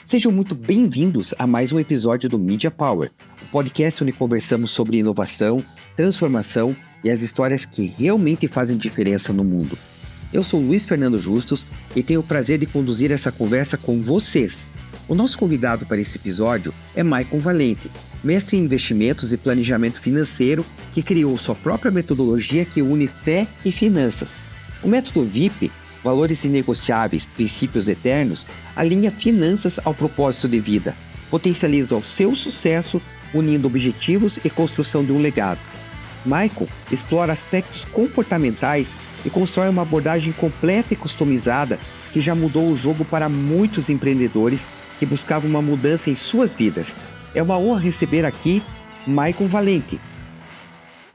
Sejam muito bem-vindos a mais um episódio do Media Power, o podcast onde conversamos sobre inovação, transformação e as histórias que realmente fazem diferença no mundo. Eu sou Luiz Fernando Justus e tenho o prazer de conduzir essa conversa com vocês. O nosso convidado para esse episódio é Maicon Valente, mestre em investimentos e planejamento financeiro, que criou sua própria metodologia que une fé e finanças. O método VIP, Valores Inegociáveis, Princípios Eternos, alinha finanças ao propósito de vida, potencializa o seu sucesso, unindo objetivos e construção de um legado. Maicon explora aspectos comportamentais e constrói uma abordagem completa e customizada que já mudou o jogo para muitos empreendedores que buscavam uma mudança em suas vidas. É uma honra receber aqui Maicon Valente.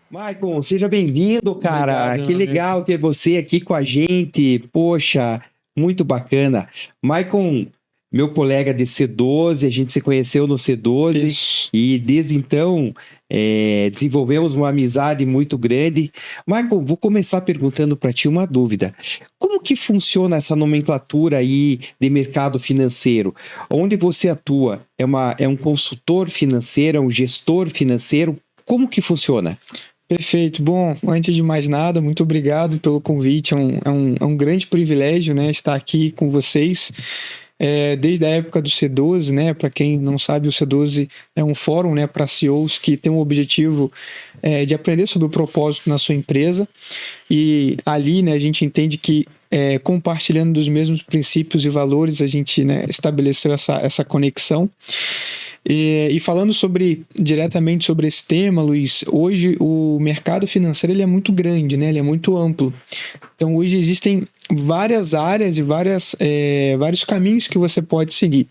Maicon, seja bem-vindo, cara. Obrigado, que legal ter você aqui com a gente. Poxa, muito bacana. Maicon, meu colega de C12, a gente se conheceu no C12. Isso. E desde então desenvolvemos uma amizade muito grande. Maicon, vou começar perguntando para ti uma dúvida. Como que funciona essa nomenclatura aí de mercado financeiro? Onde você atua? É um consultor financeiro, é um gestor financeiro? Como que funciona? Perfeito. Bom, antes de mais nada, muito obrigado pelo convite. É um grande privilégio, né, estar aqui com vocês. Desde a época do C12, né? Para quem não sabe, o C12 é um fórum, né, para CEOs que tem o objetivo de aprender sobre o propósito na sua empresa. E ali, né, a gente entende que compartilhando dos mesmos princípios e valores, a gente, né, estabeleceu essa conexão. E falando diretamente sobre esse tema, Luiz, hoje o mercado financeiro ele é muito grande, né? Ele é muito amplo. Então hoje existem várias áreas e vários caminhos que você pode seguir.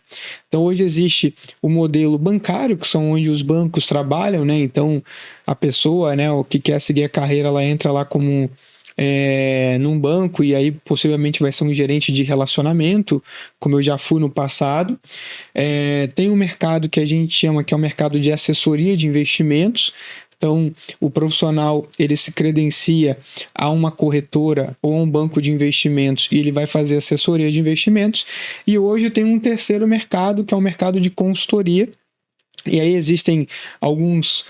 Então hoje existe o modelo bancário, que são onde os bancos trabalham, né? Então a pessoa, né, o que quer seguir a carreira, ela entra lá como num banco e aí possivelmente vai ser um gerente de relacionamento, como eu já fui no passado. Tem um mercado que a gente chama que é o mercado de assessoria de investimentos. Então, o profissional ele se credencia a uma corretora ou a um banco de investimentos e ele vai fazer assessoria de investimentos. E hoje tem um terceiro mercado, que é o mercado de consultoria. E aí existem alguns,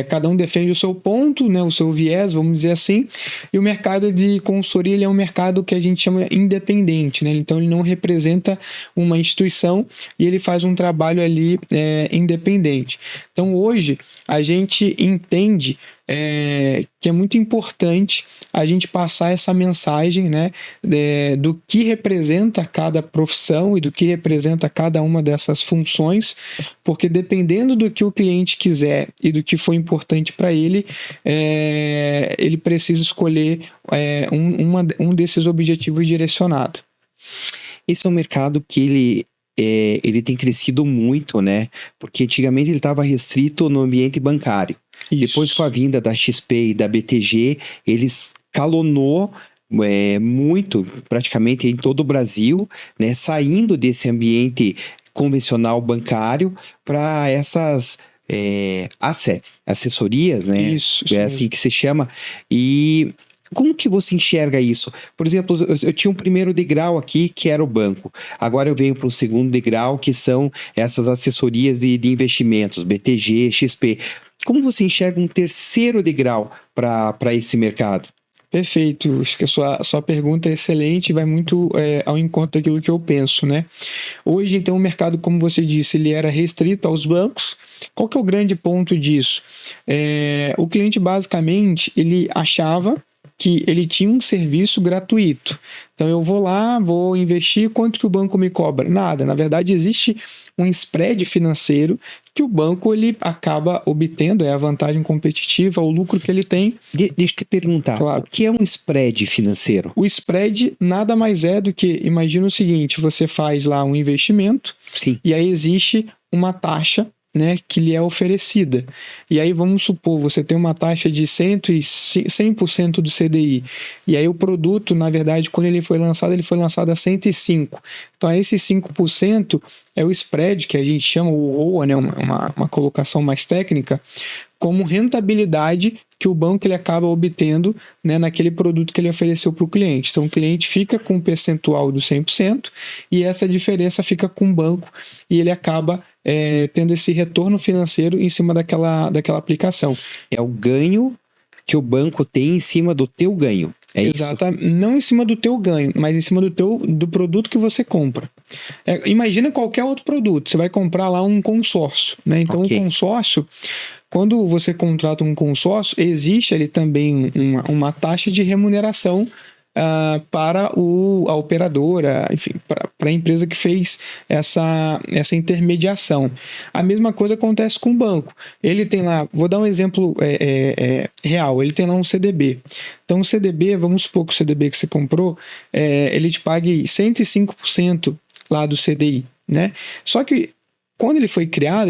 cada um defende o seu ponto, né, o seu viés, vamos dizer assim, e o mercado de consultoria ele é um mercado que a gente chama independente, né? Então ele não representa uma instituição e ele faz um trabalho ali independente. Então hoje a gente entende que é muito importante a gente passar essa mensagem, né, do que representa cada profissão e do que representa cada uma dessas funções, porque dependendo do que o cliente quiser e do que for importante para ele, ele precisa escolher um desses objetivos direcionado. Esse é um mercado que ele tem crescido muito, né? Porque antigamente ele estava restrito no ambiente bancário. Isso. Depois, com a vinda da XP e da BTG, eles escalonou muito, praticamente em todo o Brasil, né? Saindo desse ambiente convencional bancário para essas assessorias, né? Isso assim que se chama. E como que você enxerga isso? Por exemplo, eu tinha um primeiro degrau aqui, que era o banco. Agora eu venho para o segundo degrau, que são essas assessorias de investimentos, BTG, XP. Como você enxerga um terceiro degrau para esse mercado? Perfeito, acho que a sua pergunta é excelente e vai muito ao encontro daquilo que eu penso, né? Hoje, então, o mercado, como você disse, ele era restrito aos bancos. Qual que é o grande ponto disso? O cliente, basicamente, ele achava que ele tinha um serviço gratuito. Então eu vou lá, vou investir, quanto que o banco me cobra? Nada. Na verdade, existe um spread financeiro que o banco ele acaba obtendo, é a vantagem competitiva, o lucro que ele tem. Deixa eu te perguntar, claro. O que é um spread financeiro? O spread nada mais é do que, imagina o seguinte, você faz lá um investimento. Sim. E aí existe uma taxa, né, que lhe é oferecida. E aí vamos supor, você tem uma taxa de 100% do CDI. E aí o produto, na verdade, quando ele foi lançado a 105. Então esses 5% é o spread, que a gente chama o ROA, né, uma colocação mais técnica, como rentabilidade que o banco ele acaba obtendo, né, naquele produto que ele ofereceu para o cliente. Então, o cliente fica com um percentual do 100% e essa diferença fica com o banco e ele acaba tendo esse retorno financeiro em cima daquela aplicação. É o ganho que o banco tem em cima do teu ganho. É Exato. isso? Não em cima do teu ganho, mas em cima do produto que você compra. Imagina qualquer outro produto. Você vai comprar lá um consórcio, né? Então, Ok. o consórcio, quando você contrata um consórcio, existe ali também uma taxa de remuneração para a operadora, enfim, para a empresa que fez essa intermediação. A mesma coisa acontece com o banco. Ele tem lá, vou dar um exemplo real, ele tem lá um CDB. Então, o CDB, vamos supor que o CDB que você comprou, ele te pague 105% lá do CDI, né? Só que quando ele foi criado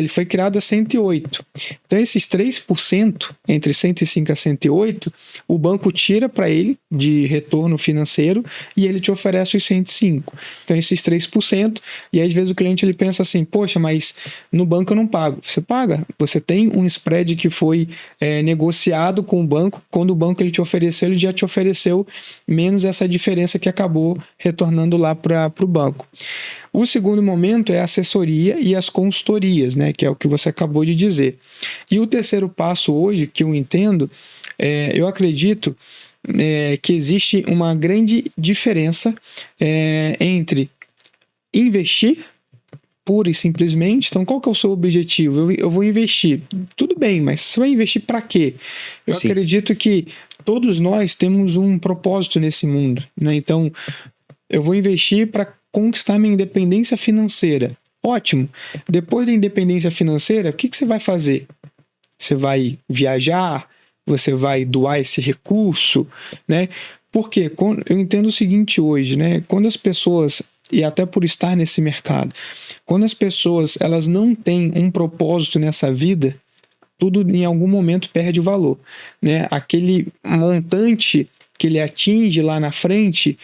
a 108. Então, esses 3%, entre 105 a 108, o banco tira para ele de retorno financeiro e ele te oferece os 105. Então, esses 3%, e às vezes o cliente ele pensa assim, poxa, mas no banco eu não pago. Você paga. Você tem um spread que foi negociado com o banco. Quando o banco ele te ofereceu, ele já te ofereceu menos essa diferença que acabou retornando lá para o banco. O segundo momento é a assessoria e as consultorias, né, que é o que você acabou de dizer. E o terceiro passo hoje, que eu entendo, eu acredito que existe uma grande diferença entre investir pura e simplesmente. Então, qual que é o seu objetivo? Eu vou investir. Tudo bem, mas você vai investir para quê? Eu Sim. acredito que todos nós temos um propósito nesse mundo, né? Então, eu vou investir para conquistar minha independência financeira. Ótimo. Depois da independência financeira, o que você vai fazer? Você vai viajar? Você vai doar esse recurso? Né? Porque eu entendo o seguinte hoje, né? Quando as pessoas, e até por estar nesse mercado, quando as pessoas elas não têm um propósito nessa vida, tudo em algum momento perde valor, né? Aquele montante que ele atinge lá na frente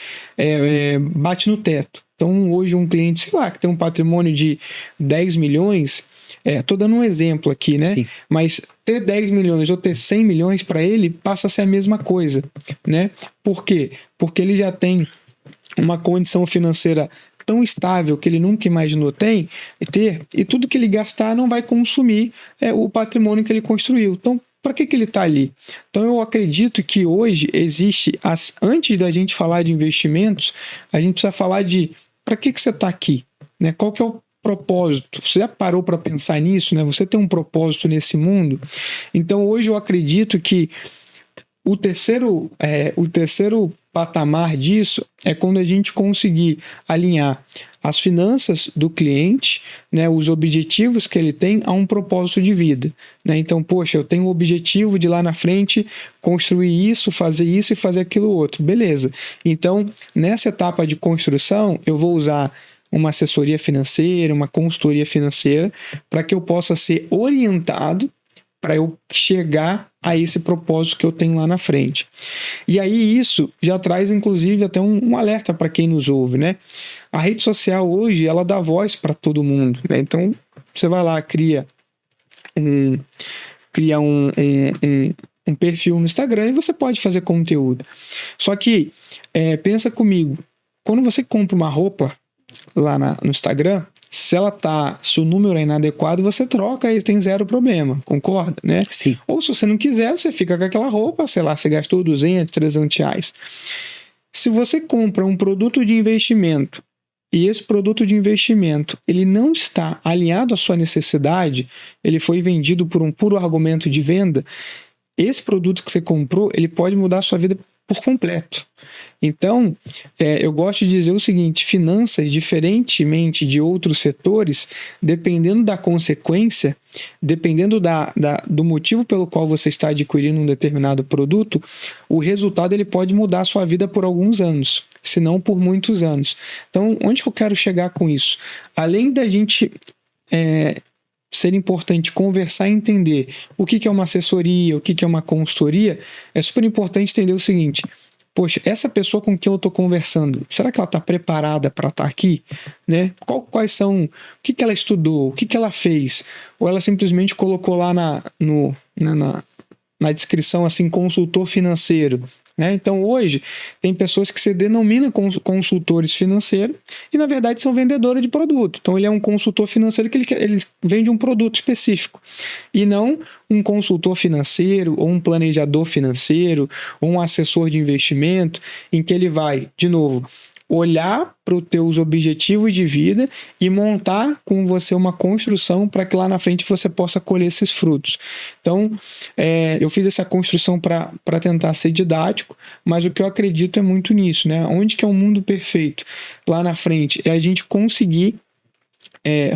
bate no teto. Então, hoje um cliente, sei lá, que tem um patrimônio de 10 milhões, estou dando um exemplo aqui, né? Sim. Mas ter 10 milhões ou ter 100 milhões para ele passa a ser a mesma coisa, né? Por quê? Porque ele já tem uma condição financeira tão estável que ele nunca imaginou ter, e tudo que ele gastar não vai consumir o patrimônio que ele construiu. Então, para que ele está ali? Então, eu acredito que hoje existe, antes da gente falar de investimentos, a gente precisa falar de para que você está aqui? Né? Qual que é o propósito? Você já parou para pensar nisso? Né? Você tem um propósito nesse mundo? Então, hoje eu acredito que o terceiro patamar disso é quando a gente conseguir alinhar as finanças do cliente, né, os objetivos que ele tem a um propósito de vida. Né? Então, poxa, eu tenho o objetivo de lá na frente construir isso e fazer aquilo outro. Beleza. Então, nessa etapa de construção, eu vou usar uma assessoria financeira, uma consultoria financeira, para que eu possa ser orientado para eu chegar a esse propósito que eu tenho lá na frente. E aí isso já traz, inclusive, até um alerta para quem nos ouve, né? A rede social hoje, ela dá voz para todo mundo, né? Então, você vai lá, cria um perfil no Instagram e você pode fazer conteúdo. Só que, pensa comigo, quando você compra uma roupa lá no Instagram, se o número é inadequado, você troca e tem zero problema, concorda, né? Sim. Ou se você não quiser, você fica com aquela roupa, sei lá, você gastou 200, 300 reais. Se você compra um produto de investimento e esse produto de investimento ele não está alinhado à sua necessidade, ele foi vendido por um puro argumento de venda, esse produto que você comprou, ele pode mudar a sua vida por completo. Então, eu gosto de dizer o seguinte: finanças, diferentemente de outros setores, dependendo da consequência, dependendo do motivo pelo qual você está adquirindo um determinado produto, o resultado ele pode mudar a sua vida por alguns anos, se não por muitos anos. Então, onde que eu quero chegar com isso? Além da gente ser importante conversar e entender o que é uma assessoria, o que é uma consultoria, é super importante entender o seguinte: poxa, essa pessoa com quem eu estou conversando, será que ela está preparada para estar aqui? Né? Quais são, o que ela estudou, o que ela fez? Ou ela simplesmente colocou lá na descrição assim, consultor financeiro? Né? Então hoje tem pessoas que se denominam consultores financeiros e na verdade são vendedores de produto. Então ele é um consultor financeiro que ele vende um produto específico e não um consultor financeiro ou um planejador financeiro ou um assessor de investimento em que ele vai, de novo, olhar para os teus objetivos de vida e montar com você uma construção para que lá na frente você possa colher esses frutos. Então, eu fiz essa construção para tentar ser didático, mas o que eu acredito é muito nisso, né? Onde que é um mundo perfeito? Lá na frente é a gente conseguir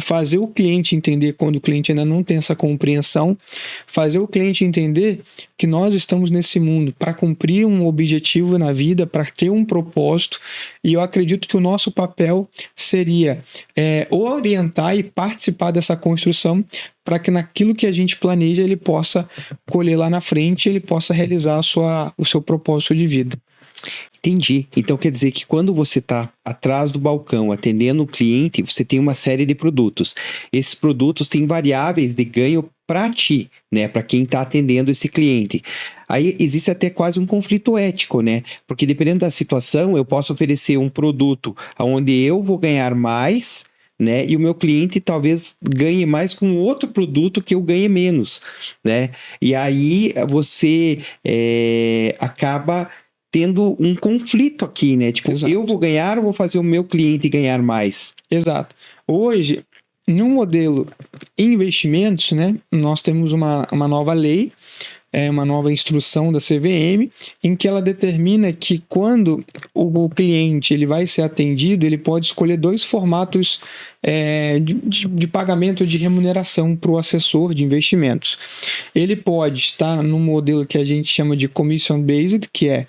fazer o cliente entender quando o cliente ainda não tem essa compreensão, fazer o cliente entender que nós estamos nesse mundo para cumprir um objetivo na vida, para ter um propósito, e eu acredito que o nosso papel seria orientar e participar dessa construção para que naquilo que a gente planeja ele possa colher lá na frente, ele possa realizar o seu propósito de vida. Entendi. Então quer dizer que quando você está atrás do balcão atendendo o cliente, você tem uma série de produtos. Esses produtos têm variáveis de ganho para ti, né? Para quem está atendendo esse cliente. Aí existe até quase um conflito ético, né? Porque dependendo da situação, eu posso oferecer um produto onde eu vou ganhar mais, né? E o meu cliente talvez ganhe mais com outro produto que eu ganhe menos, né? E aí você acaba tendo um conflito aqui, né? Tipo, exato. Eu vou ganhar ou vou fazer o meu cliente ganhar mais? Exato. Hoje, no modelo investimentos, né, nós temos uma nova lei, uma nova instrução da CVM, em que ela determina que quando o cliente ele vai ser atendido, ele pode escolher 2 formatos de pagamento de remuneração para o assessor de investimentos. Ele pode estar no modelo que a gente chama de commission based, que é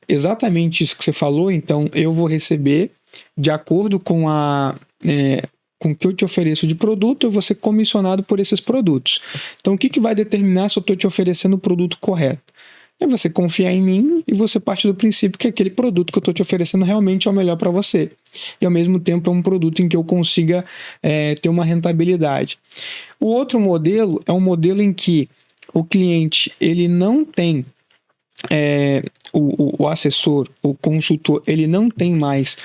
exatamente isso que você falou. Então eu vou receber de acordo com o que eu te ofereço de produto, eu vou ser comissionado por esses produtos. Então o que vai determinar se eu estou te oferecendo o produto correto? É você confiar em mim e você partir do princípio que aquele produto que eu estou te oferecendo realmente é o melhor para você. E ao mesmo tempo é um produto em que eu consiga ter uma rentabilidade. O outro modelo é um modelo em que o cliente ele não tem o assessor, o consultor, ele não tem mais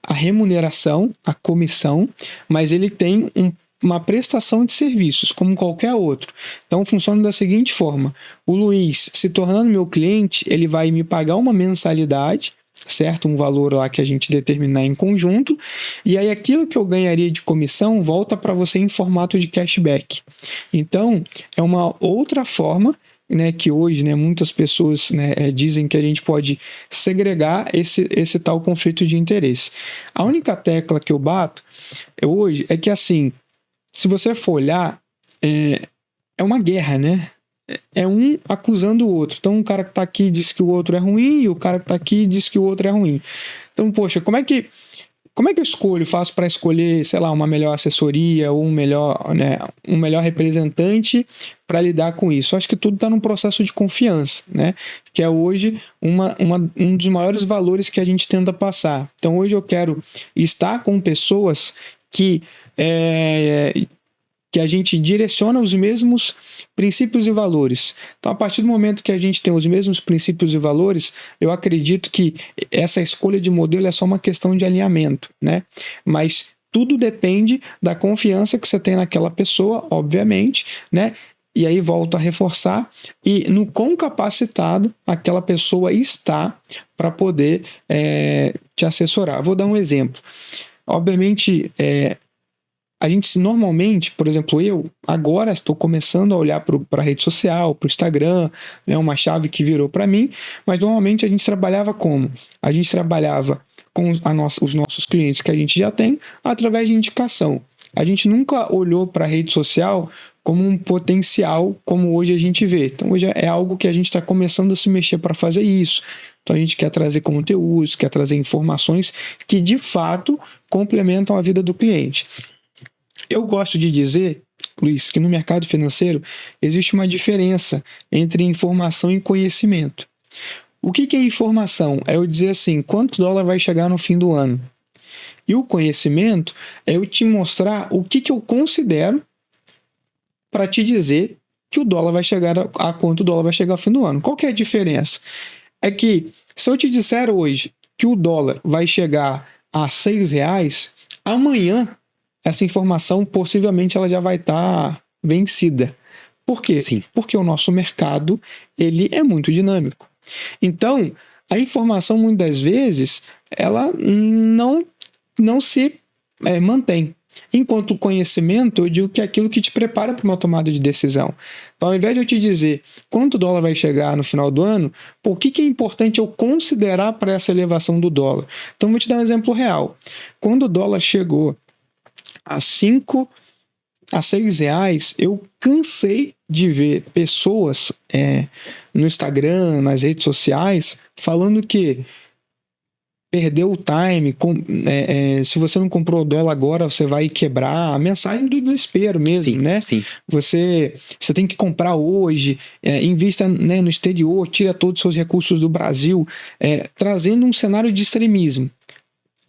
a remuneração, a comissão, mas ele tem uma prestação de serviços, como qualquer outro. Então funciona da seguinte forma: o Luiz, se tornando meu cliente, ele vai me pagar uma mensalidade, certo? Um valor lá que a gente determinar em conjunto, e aí aquilo que eu ganharia de comissão volta para você em formato de cashback. Então é uma outra forma, né, que hoje, né, muitas pessoas, né, dizem que a gente pode segregar esse tal conflito de interesse. A única tecla que eu bato hoje é que, assim, se você for olhar, é uma guerra, né? É um acusando o outro. Então, um cara que está aqui diz que o outro é ruim e o cara que está aqui diz que o outro é ruim. Então, poxa, como é que eu escolho, faço para escolher, sei lá, uma melhor assessoria ou um melhor representante para lidar com isso? Eu acho que tudo está num processo de confiança, né? Que é hoje um dos maiores valores que a gente tenta passar. Então hoje eu quero estar com pessoas que a gente direciona os mesmos princípios e valores. Então, a partir do momento que a gente tem os mesmos princípios e valores, eu acredito que essa escolha de modelo é só uma questão de alinhamento, né? Mas tudo depende da confiança que você tem naquela pessoa, obviamente, né? E aí volto a reforçar, e no quão capacitado aquela pessoa está para poder te assessorar. Vou dar um exemplo. Obviamente, a gente normalmente, por exemplo, eu agora estou começando a olhar para a rede social, para o Instagram, é uma chave que virou para mim, mas normalmente a gente trabalhava como? A gente trabalhava com os nossos clientes que a gente já tem através de indicação. A gente nunca olhou para a rede social como um potencial como hoje a gente vê. Então hoje é algo que a gente está começando a se mexer para fazer isso. Então a gente quer trazer conteúdos, quer trazer informações que de fato complementam a vida do cliente. Eu gosto de dizer, Luiz, que no mercado financeiro existe uma diferença entre informação e conhecimento. O que é informação? É eu dizer assim, quanto dólar vai chegar no fim do ano. E o conhecimento é eu te mostrar o que eu considero para te dizer que o dólar vai chegar a quanto o dólar vai chegar ao fim do ano. Qual que é a diferença? É que se eu te disser hoje que o dólar vai chegar a R$6, amanhã essa informação possivelmente ela já vai estar vencida. Por quê? Sim. Porque o nosso mercado ele é muito dinâmico. Então, a informação muitas das vezes ela não se mantém. Enquanto o conhecimento, eu digo que é aquilo que te prepara para uma tomada de decisão. Então, ao invés de eu te dizer quanto o dólar vai chegar no final do ano, o que é importante eu considerar para essa elevação do dólar? Então, vou te dar um exemplo real. Quando o dólar chegou a R$6, eu cansei de ver pessoas no Instagram, nas redes sociais, falando que perdeu o time, se você não comprou o dólar agora, você vai quebrar. A mensagem do desespero mesmo, sim, né? Sim. Você tem que comprar hoje, invista, né, no exterior, tira todos os seus recursos do Brasil, trazendo um cenário de extremismo.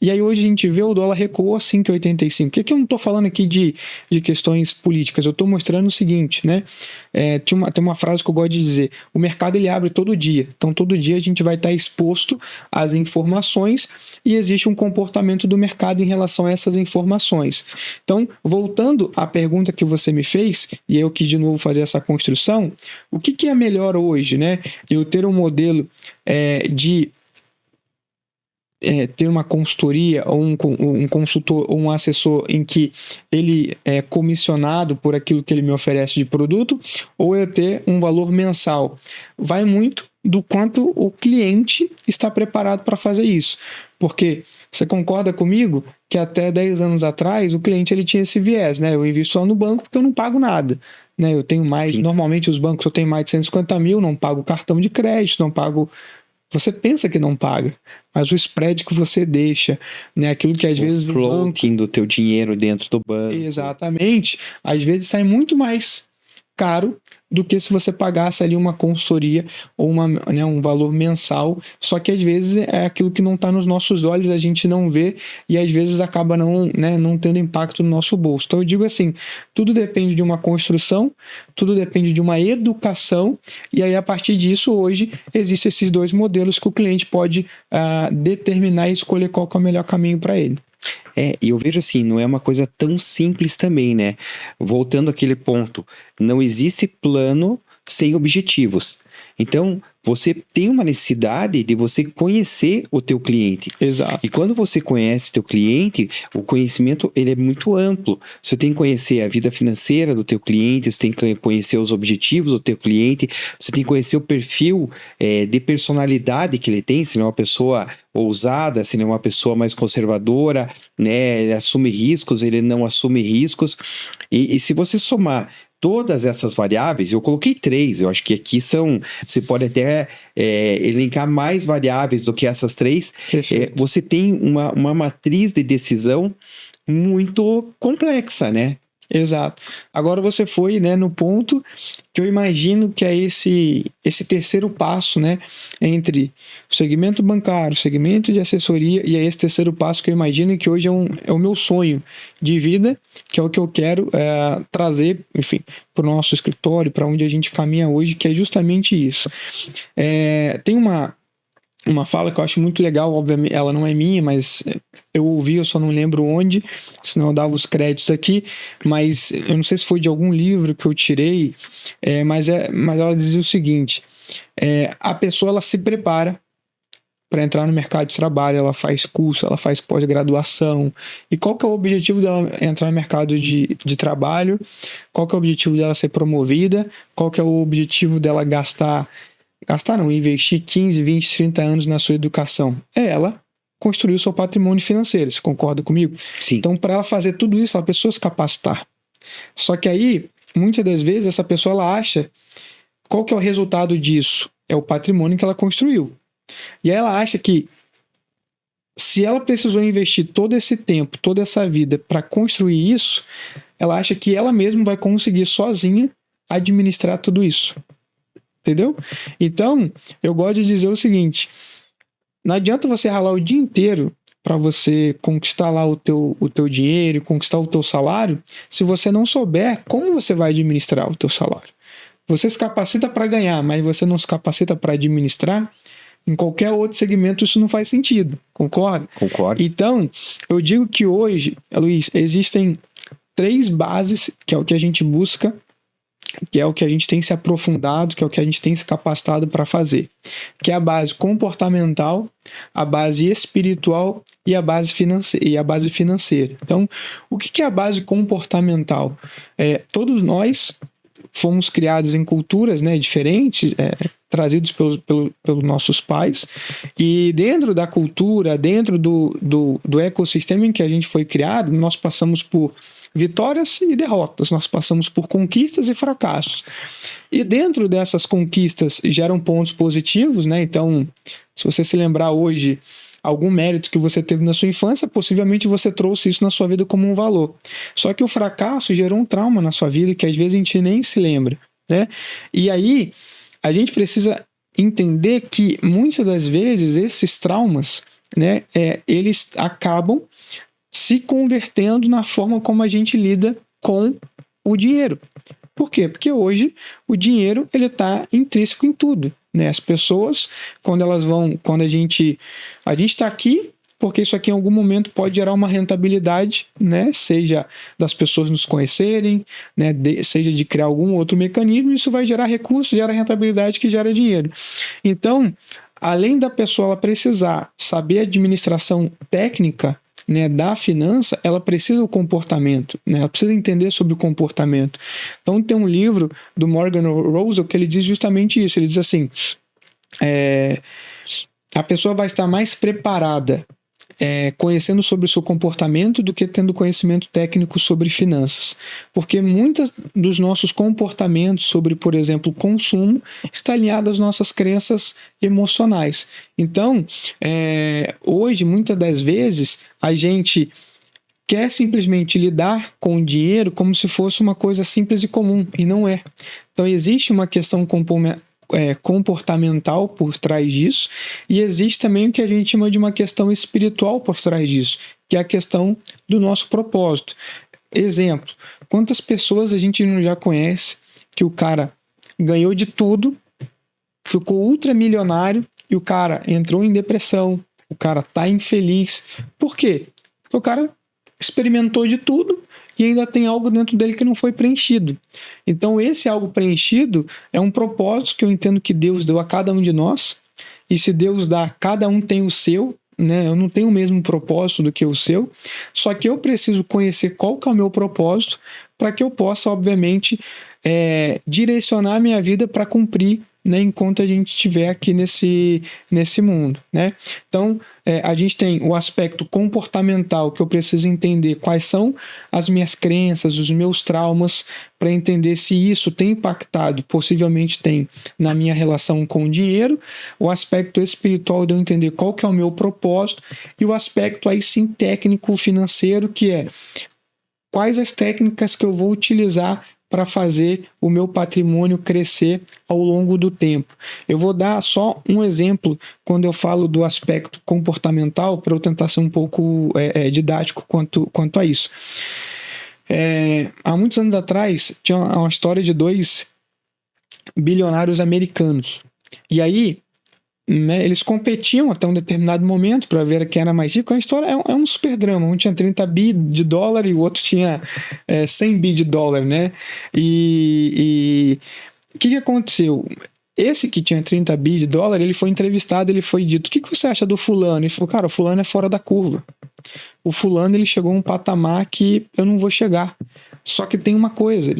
E aí hoje a gente vê o dólar recuou a 5,85. O que eu não estou falando aqui de questões políticas? Eu estou mostrando o seguinte, né? Tem uma frase que eu gosto de dizer: o mercado ele abre todo dia. Então todo dia a gente vai estar exposto às informações e existe um comportamento do mercado em relação a essas informações. Então, voltando à pergunta que você me fez, e eu quis de novo fazer essa construção, o que é melhor hoje, né? Eu ter um modelo de ter uma consultoria ou um consultor ou um assessor em que ele é comissionado por aquilo que ele me oferece de produto, ou eu ter um valor mensal. Vai muito do quanto o cliente está preparado para fazer isso. Porque você concorda comigo que até 10 anos atrás o cliente ele tinha esse viés, né? Eu invisto só no banco porque eu não pago nada. Né? Eu tenho mais, normalmente os bancos eu tenho mais de 150 mil, não pago cartão de crédito, não pago. Você pensa que não paga, mas o spread que você deixa, né, aquilo que às vezes o floating do teu dinheiro dentro do banco. Exatamente. Às vezes sai muito mais caro do que se você pagasse ali uma consultoria ou um valor mensal, só que às vezes é aquilo que não está nos nossos olhos, a gente não vê e às vezes acaba não tendo impacto no nosso bolso. Então eu digo assim, tudo depende de uma construção, tudo depende de uma educação, e aí a partir disso hoje existem esses dois modelos que o cliente pode determinar e escolher qual que é o melhor caminho para ele. E eu vejo assim, não é uma coisa tão simples também, né? Voltando àquele ponto, não existe plano sem objetivos. Então, você tem uma necessidade de você conhecer o teu cliente. Exato. E quando você conhece o teu cliente, o conhecimento ele é muito amplo. Você tem que conhecer a vida financeira do teu cliente, você tem que conhecer os objetivos do teu cliente, você tem que conhecer o perfil de personalidade que ele tem, se ele é uma pessoa ousada, se ele é uma pessoa mais conservadora, né? Ele assume riscos, ele não assume riscos. E se você somar todas essas variáveis, eu coloquei 3, eu acho que aqui você pode até elencar mais variáveis do que essas 3, você tem uma matriz de decisão muito complexa, né? Exato. Agora você foi, né, no ponto que eu imagino que é esse terceiro passo, né, entre o segmento bancário, o segmento de assessoria, e é esse terceiro passo que eu imagino que hoje é o meu sonho de vida, que é o que eu quero trazer, enfim, para o nosso escritório, para onde a gente caminha hoje, que é justamente isso. Tem uma fala que eu acho muito legal, obviamente ela não é minha, mas eu ouvi, eu só não lembro onde, senão eu dava os créditos aqui, mas eu não sei se foi de algum livro que eu tirei, mas ela dizia o seguinte, a pessoa ela se prepara para entrar no mercado de trabalho, ela faz curso, ela faz pós-graduação, e qual que é o objetivo dela entrar no mercado de trabalho, qual que é o objetivo dela ser promovida, qual que é o objetivo dela investir 15, 20, 30 anos na sua educação. Ela construir o seu patrimônio financeiro. Você concorda comigo? Sim. Então, para ela fazer tudo isso, ela precisa se capacitar. Só que aí, muitas das vezes, essa pessoa ela acha qual que é o resultado disso? É o patrimônio que ela construiu. E aí ela acha que se ela precisou investir todo esse tempo, toda essa vida para construir isso, ela acha que ela mesma vai conseguir sozinha administrar tudo isso. entendeu? Então, eu gosto de dizer o seguinte: não adianta você ralar o dia inteiro para você conquistar lá o teu dinheiro, conquistar o teu salário, se você não souber como você vai administrar o teu salário. Você se capacita para ganhar, mas você não se capacita para administrar, em qualquer outro segmento isso não faz sentido, concorda? Concordo. Então, eu digo que hoje, Luiz, existem 3 bases, que é o que a gente busca, que é o que a gente tem se aprofundado, que é o que a gente tem se capacitado para fazer, que é a base comportamental, a base espiritual e a base financeira. Então, o que é a base comportamental? Todos nós fomos criados em culturas, né, diferentes, trazidos pelos nossos pais, e dentro da cultura, dentro do ecossistema em que a gente foi criado, nós passamos por vitórias e derrotas, nós passamos por conquistas e fracassos. E dentro dessas conquistas geram pontos positivos, né? Então, se você se lembrar hoje algum mérito que você teve na sua infância, possivelmente você trouxe isso na sua vida como um valor. Só que o fracasso gerou um trauma na sua vida que às vezes a gente nem se lembra, né? E aí, a gente precisa entender que muitas das vezes esses traumas, né, eles acabam se convertendo na forma como a gente lida com o dinheiro. Por quê? Porque hoje o dinheiro ele está intrínseco em tudo, né? As pessoas, quando a gente está aqui porque isso aqui em algum momento pode gerar uma rentabilidade, né? Seja das pessoas nos conhecerem, né? Seja de criar algum outro mecanismo, isso vai gerar recursos, gera rentabilidade que gera dinheiro. Então, além da pessoa ela precisar saber a administração técnica, né, da finança, ela precisa do comportamento, né? Ela precisa entender sobre o comportamento. Então tem um livro do Morgan Housel que ele diz justamente isso. Ele diz assim: a pessoa vai estar mais preparada conhecendo sobre o seu comportamento do que tendo conhecimento técnico sobre finanças. Porque muitos dos nossos comportamentos sobre, por exemplo, consumo, está alinhado às nossas crenças emocionais. Então, hoje, muitas das vezes, a gente quer simplesmente lidar com o dinheiro como se fosse uma coisa simples e comum, e não é. Então, existe uma questão comportamental por trás disso, e existe também o que a gente chama de uma questão espiritual por trás disso, que é a questão do nosso propósito. Exemplo, quantas pessoas a gente não já conhece que o cara ganhou de tudo, ficou ultramilionário e o cara entrou em depressão, o cara tá infeliz. Por quê? Porque o cara experimentou de tudo e ainda tem algo dentro dele que não foi preenchido. Então esse algo preenchido é um propósito que eu entendo que Deus deu a cada um de nós, e se Deus dá, cada um tem o seu, né? Eu não tenho o mesmo propósito do que o seu, só que eu preciso conhecer qual que é o meu propósito para que eu possa, obviamente, direcionar a minha vida para cumprir, né, enquanto a gente estiver aqui nesse mundo, né? Então, a gente tem o aspecto comportamental, que eu preciso entender quais são as minhas crenças, os meus traumas, para entender se isso tem impactado, possivelmente tem, na minha relação com o dinheiro. O aspecto espiritual de eu entender qual que é o meu propósito, e o aspecto aí sim técnico financeiro, que é quais as técnicas que eu vou utilizar para fazer o meu patrimônio crescer ao longo do tempo. Eu vou dar só um exemplo quando eu falo do aspecto comportamental, para eu tentar ser um pouco didático quanto a isso. Há muitos anos atrás, tinha uma história de 2 bilionários americanos. E aí, né, eles competiam até um determinado momento para ver quem era mais rico. A história é um super drama. Um tinha 30 bi de dólar e o outro tinha 100 bi de dólar, né? E o que aconteceu? Esse que tinha 30 bi de dólar, ele foi entrevistado, ele foi dito: o que você acha do fulano? Ele falou: cara, o fulano é fora da curva. O fulano, ele chegou a um patamar que eu não vou chegar. Só que tem uma coisa,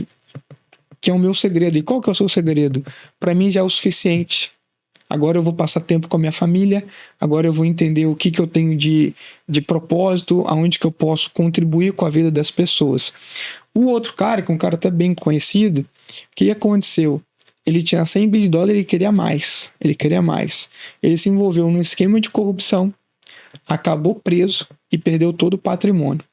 que é o meu segredo. E qual que é o seu segredo? Para mim já é o suficiente. Agora eu vou passar tempo com a minha família, agora eu vou entender o que eu tenho de propósito, aonde que eu posso contribuir com a vida das pessoas. O outro cara, que é um cara até bem conhecido, o que aconteceu? Ele tinha 100 bi de dólar e ele queria mais. Ele se envolveu num esquema de corrupção, acabou preso e perdeu todo o patrimônio.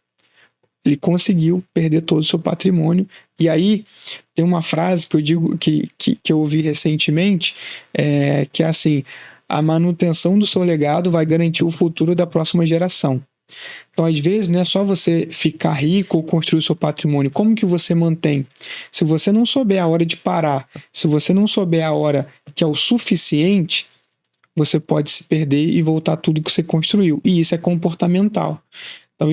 ele conseguiu perder todo o seu patrimônio. E aí tem uma frase que eu digo que eu ouvi recentemente, que é assim: a manutenção do seu legado vai garantir o futuro da próxima geração. Então, às vezes, não é só você ficar rico ou construir o seu patrimônio. Como que você mantém? Se você não souber a hora de parar, se você não souber a hora que é o suficiente, você pode se perder e voltar tudo que você construiu. E isso é comportamental. Então,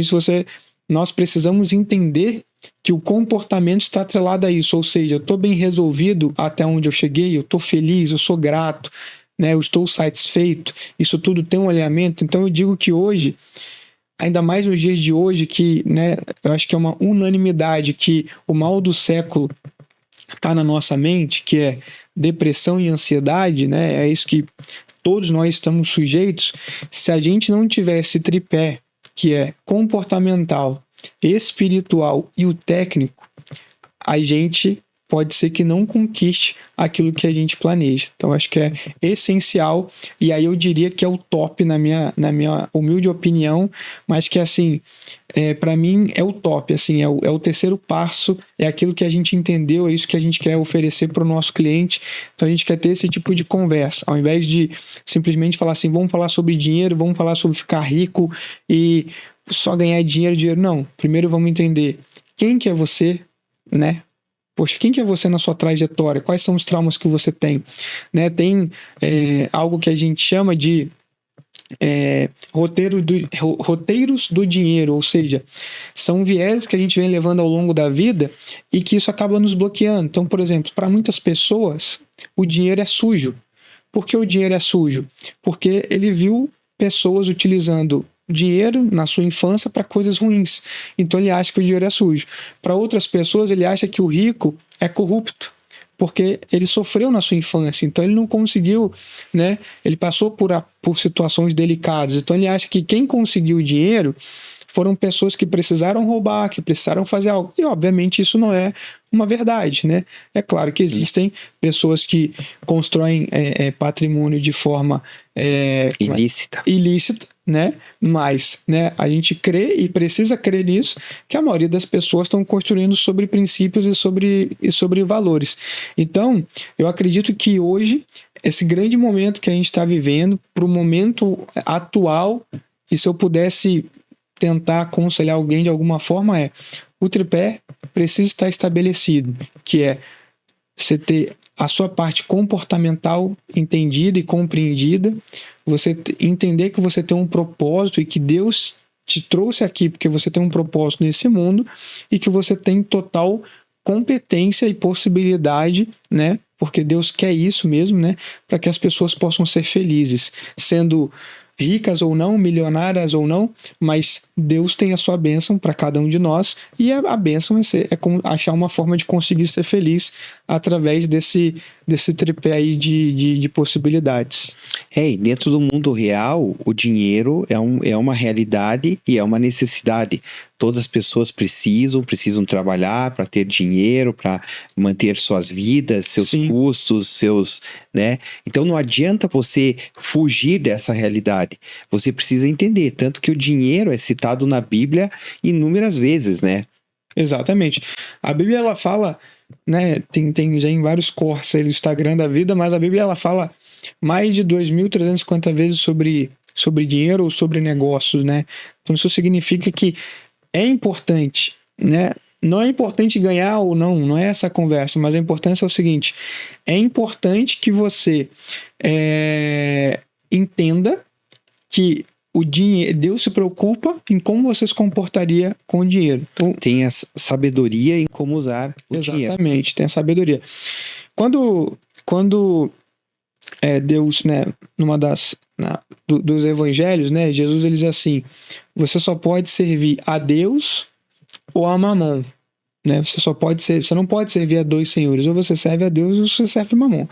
nós precisamos entender que o comportamento está atrelado a isso. Ou seja, eu estou bem resolvido até onde eu cheguei, eu estou feliz, eu sou grato, né? Eu estou satisfeito. Isso tudo tem um alinhamento. Então, eu digo que hoje, ainda mais nos dias de hoje, que, né, eu acho que é uma unanimidade que o mal do século está na nossa mente, que é depressão e ansiedade, né? É isso que todos nós estamos sujeitos. Se a gente não tiver esse tripé, que é comportamental, espiritual e o técnico, a gente pode ser que não conquiste aquilo que a gente planeja. Então, acho que é essencial, e aí eu diria que é o top na minha humilde opinião, mas que, assim, para mim é o top, assim, é o terceiro passo, é aquilo que a gente entendeu, é isso que a gente quer oferecer para o nosso cliente. Então, a gente quer ter esse tipo de conversa, ao invés de simplesmente falar assim, vamos falar sobre dinheiro, vamos falar sobre ficar rico e só ganhar dinheiro. Não, primeiro vamos entender quem que é você, né? Poxa, quem que é você na sua trajetória? Quais são os traumas que você tem? Né? Tem algo que a gente chama de roteiros do dinheiro, ou seja, são vieses que a gente vem levando ao longo da vida e que isso acaba nos bloqueando. Então, por exemplo, para muitas pessoas, o dinheiro é sujo. Por que o dinheiro é sujo? Porque ele viu pessoas utilizando dinheiro na sua infância para coisas ruins. Então ele acha que o dinheiro é sujo. Para outras pessoas, ele acha que o rico é corrupto, porque ele sofreu na sua infância. Então ele não conseguiu, né? Ele passou por situações delicadas. Então ele acha que quem conseguiu dinheiro foram pessoas que precisaram roubar, que precisaram fazer algo. E, obviamente, isso não é uma verdade, né? É claro que existem pessoas que constroem patrimônio de forma ilícita, né? Mas, né, a gente crê e precisa crer nisso, que a maioria das pessoas estão construindo sobre princípios e sobre valores. Então, eu acredito que hoje, esse grande momento que a gente está vivendo, para o momento atual, e se eu pudesse tentar aconselhar alguém de alguma forma, o tripé precisa estar estabelecido, que é você ter a sua parte comportamental entendida e compreendida, você entender que você tem um propósito e que Deus te trouxe aqui porque você tem um propósito nesse mundo e que você tem total competência e possibilidade, né? Porque Deus quer isso mesmo, né? Para que as pessoas possam ser felizes, sendo ricas ou não, milionárias ou não, mas Deus tem a sua bênção para cada um de nós, e a bênção é achar uma forma de conseguir ser feliz através desse tripé aí de possibilidades. E dentro do mundo real, o dinheiro é uma realidade e é uma necessidade. Todas as pessoas precisam trabalhar para ter dinheiro, para manter suas vidas, seus custos, né? Então não adianta você fugir dessa realidade. Você precisa entender, tanto que o dinheiro é citado na Bíblia inúmeras vezes, né? Exatamente. A Bíblia, ela fala, né, tem já em vários cortes aí no Instagram da vida, mas a Bíblia, ela fala mais de 2.350 vezes sobre dinheiro ou sobre negócios, né? Então isso significa que é importante, né? Não é importante ganhar ou não é essa a conversa, mas a importância é o seguinte: é importante que você entenda que o dinheiro, Deus se preocupa em como você se comportaria com o dinheiro. Então, tem a sabedoria em como usar o dinheiro. Exatamente, tem a sabedoria. Quando Deus, né, dos evangelhos, né, Jesus, ele diz assim: você só pode servir a Deus ou a Mamon, né? Você não pode servir a dois senhores, ou você serve a Deus ou você serve a Mamon.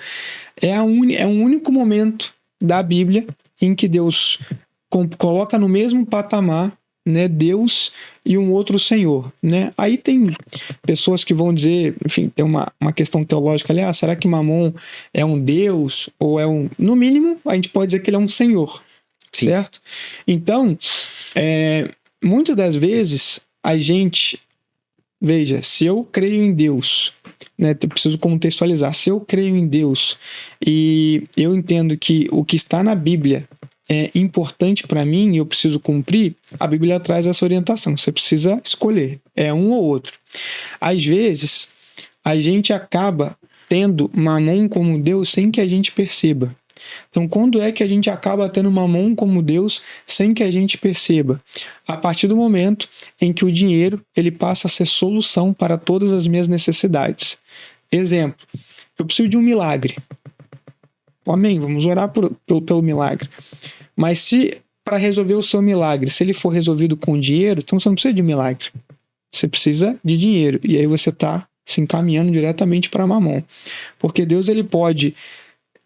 É um único momento da Bíblia em que Deus coloca no mesmo patamar, né, Deus e um outro senhor, né? Aí tem pessoas que vão dizer, enfim, tem uma questão teológica ali, será que Mamon é um Deus ou é um... No mínimo, a gente pode dizer que ele é um senhor, certo? Então, muitas das vezes, a gente, veja, se eu creio em Deus, né, eu preciso contextualizar, se eu creio em Deus e eu entendo que o que está na Bíblia é importante para mim e eu preciso cumprir, a Bíblia traz essa orientação, você precisa escolher, é um ou outro. Às vezes, a gente acaba tendo Mamon como Deus sem que a gente perceba. Então, quando é que a gente acaba tendo Mamon como Deus sem que a gente perceba? A partir do momento em que o dinheiro ele passa a ser solução para todas as minhas necessidades. Exemplo, eu preciso de um milagre. Amém, vamos orar pelo milagre. Mas se para resolver o seu milagre, se ele for resolvido com dinheiro, então você não precisa de milagre. Você precisa de dinheiro. E aí você está se encaminhando diretamente para Mamon. Porque Deus ele pode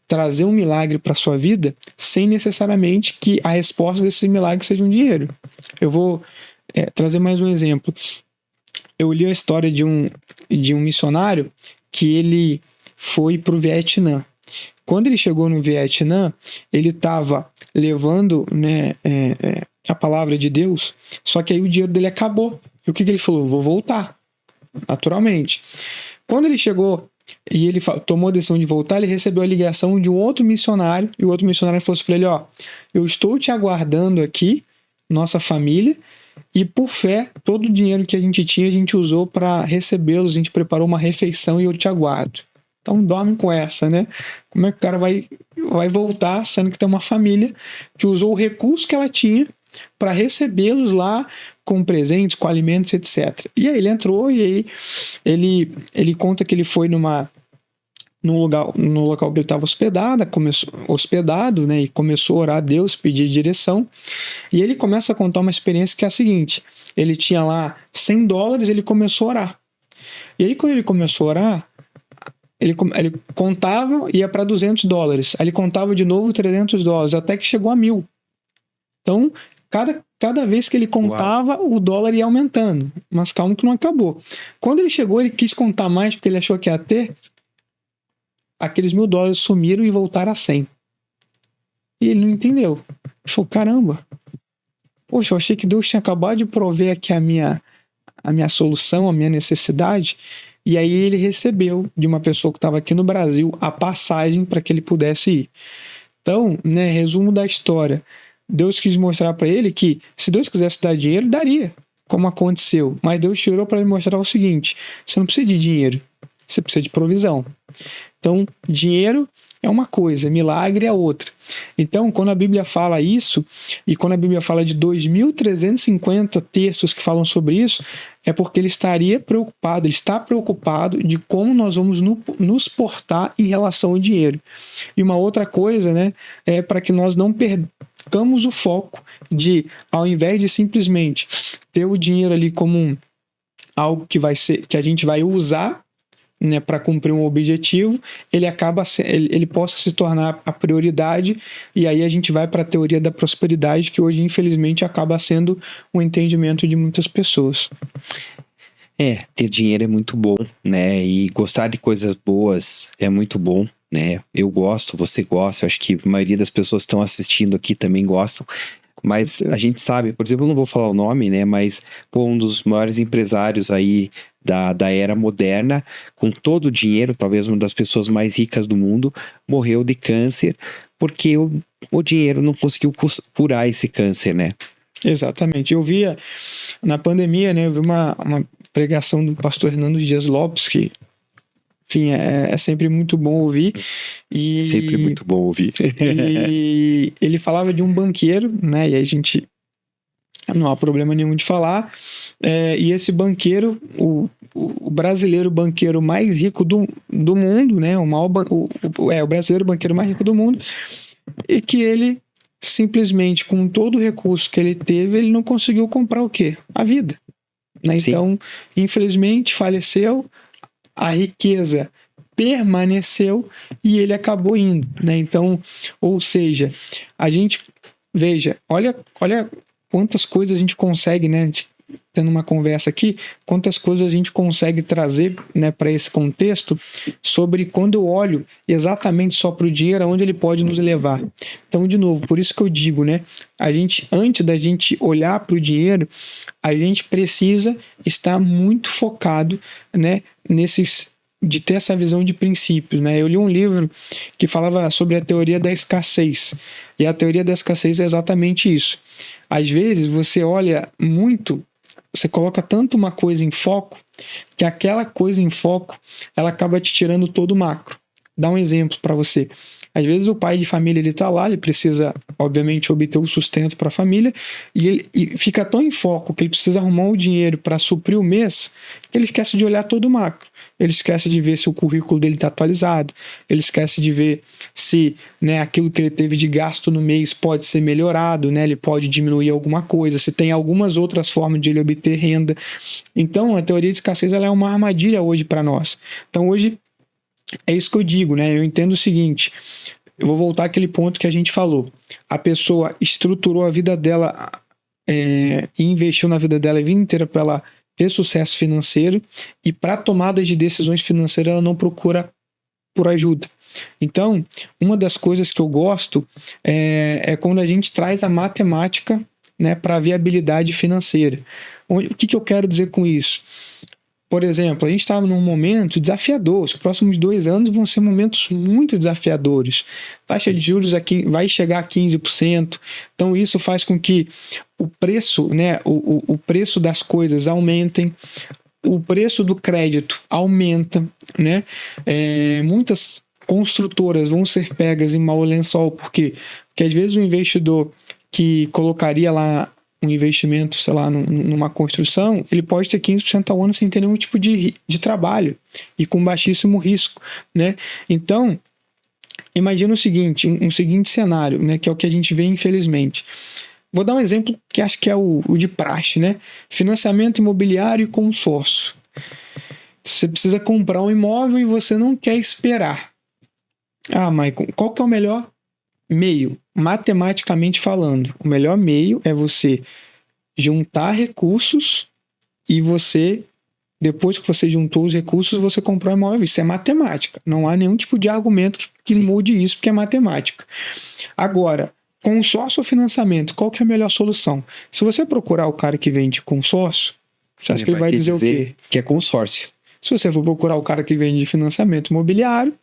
trazer um milagre para a sua vida sem necessariamente que a resposta desse milagre seja um dinheiro. Eu vou trazer mais um exemplo. Eu li a história de um missionário que ele foi para o Vietnã. Quando ele chegou no Vietnã, ele estava levando, né, a palavra de Deus, só que aí o dinheiro dele acabou. E o que ele falou? Vou voltar, naturalmente. Quando ele chegou e ele tomou a decisão de voltar, ele recebeu a ligação de um outro missionário, e o outro missionário falou para ele, eu estou te aguardando aqui, nossa família, e por fé, todo o dinheiro que a gente usou para recebê-los, a gente preparou uma refeição e eu te aguardo. Então dorme com essa, né? Como é que o cara vai voltar, sendo que tem uma família que usou o recurso que ela tinha para recebê-los lá com presentes, com alimentos, etc. E aí ele entrou e aí ele conta que ele foi no local que ele estava hospedado, né, e começou a orar a Deus, pedir direção. E ele começa a contar uma experiência que é a seguinte: ele tinha lá $100, ele começou a orar. E aí quando ele começou a orar, ele contava, ia para $200. Aí ele contava de novo $300, até que chegou a 1.000. Então, cada vez que ele contava, Uau. O dólar ia aumentando. Mas calma que não acabou. Quando ele chegou, ele quis contar mais, porque ele achou que ia ter. Aqueles $1.000 sumiram e voltaram a 100. E ele não entendeu. Ele falou, caramba. Poxa, eu achei que Deus tinha acabado de prover aqui a minha solução, a minha necessidade. E aí ele recebeu de uma pessoa que estava aqui no Brasil a passagem para que ele pudesse ir. Então, né, resumo da história. Deus quis mostrar para ele que se Deus quisesse dar dinheiro, daria, como aconteceu. Mas Deus tirou para ele mostrar o seguinte: você não precisa de dinheiro, você precisa de provisão. Então, dinheiro é uma coisa, milagre é outra. Então, quando a Bíblia fala isso, e quando a Bíblia fala de 2.350 textos que falam sobre isso, é porque ele está preocupado de como nós vamos nos portar em relação ao dinheiro. E uma outra coisa, né, é para que nós não percamos o foco de, ao invés de simplesmente ter o dinheiro ali como algo que a gente vai usar, né, para cumprir um objetivo, ele possa se tornar a prioridade, e aí a gente vai para a teoria da prosperidade, que hoje infelizmente acaba sendo o entendimento de muitas pessoas. Ter dinheiro é muito bom, né, e gostar de coisas boas é muito bom, né, eu gosto, você gosta, eu acho que a maioria das pessoas que estão assistindo aqui também gostam. Mas a gente sabe, por exemplo, eu não vou falar o nome, né, mas um dos maiores empresários aí da era moderna, com todo o dinheiro, talvez uma das pessoas mais ricas do mundo, morreu de câncer, porque o dinheiro não conseguiu curar esse câncer, né? Exatamente. Eu via, na pandemia, né, eu vi uma pregação do pastor Hernando Dias Lopes, que, enfim, é sempre muito bom ouvir. Sempre muito bom ouvir. E ele falava de um banqueiro, né? E a gente não há problema nenhum de falar. E esse banqueiro, o brasileiro banqueiro mais rico do mundo, né? O brasileiro banqueiro mais rico do mundo, e que ele simplesmente, com todo o recurso que ele teve, ele não conseguiu comprar o quê? A vida. Né? Então, infelizmente, faleceu. A riqueza permaneceu e ele acabou indo, né? Então, ou seja, a gente, veja, olha quantas coisas a gente consegue, né? tendo uma conversa aqui, quantas coisas a gente consegue trazer, né, para esse contexto sobre quando eu olho exatamente só para o dinheiro, aonde ele pode nos levar. Então, de novo, por isso que eu digo, né, antes da gente olhar para o dinheiro, a gente precisa estar muito focado, né, de ter essa visão de princípios, né? Eu li um livro que falava sobre a teoria da escassez, e a teoria da escassez é exatamente isso. Às vezes você olha muito, você coloca tanto uma coisa em foco, que aquela coisa em foco, ela acaba te tirando todo o macro. Dá um exemplo para você. Às vezes o pai de família, ele tá lá, ele precisa, obviamente, obter o sustento para a família, e fica tão em foco que ele precisa arrumar o dinheiro para suprir o mês, que ele esquece de olhar todo o macro. Ele esquece de ver se o currículo dele está atualizado, ele esquece de ver se, né, aquilo que ele teve de gasto no mês pode ser melhorado, né, ele pode diminuir alguma coisa, se tem algumas outras formas de ele obter renda. Então, a teoria de escassez, ela é uma armadilha hoje para nós. Então, hoje, é isso que eu digo, né? Eu entendo o seguinte, eu vou voltar àquele ponto que a gente falou. A pessoa estruturou a vida dela e investiu na vida dela a vida inteira para ela ter sucesso financeiro, e para tomada de decisões financeiras ela não procura por ajuda. Então, uma das coisas que eu gosto é quando a gente traz a matemática, né, para a viabilidade financeira. O que eu quero dizer com isso? Por exemplo, a gente está num momento desafiador. Os próximos 2 anos vão ser momentos muito desafiadores. A taxa de juros aqui vai chegar a 15%. Então, isso faz com que o preço, né, o preço das coisas aumentem. O preço do crédito aumenta, né? Muitas construtoras vão ser pegas em mau lençol. Por quê? Porque às vezes o investidor que colocaria lá um investimento, sei lá, numa construção, ele pode ter 15% ao ano sem ter nenhum tipo de trabalho e com baixíssimo risco, né? Então, imagina um seguinte cenário, né, que é o que a gente vê infelizmente. Vou dar um exemplo que acho que é o de praxe, né? Financiamento imobiliário e consórcio. Você precisa comprar um imóvel e você não quer esperar. Ah, Maicon, qual que é o melhor meio? Matematicamente falando, o melhor meio é você juntar recursos e você, depois que você juntou os recursos, você comprar um imóvel. Isso é matemática. Não há nenhum tipo de argumento que mude isso, porque é matemática. Agora, consórcio ou financiamento, qual que é a melhor solução? Se você procurar o cara que vende consórcio, você acha que ele vai dizer o quê? Que é consórcio. Se você for procurar o cara que vende financiamento imobiliário,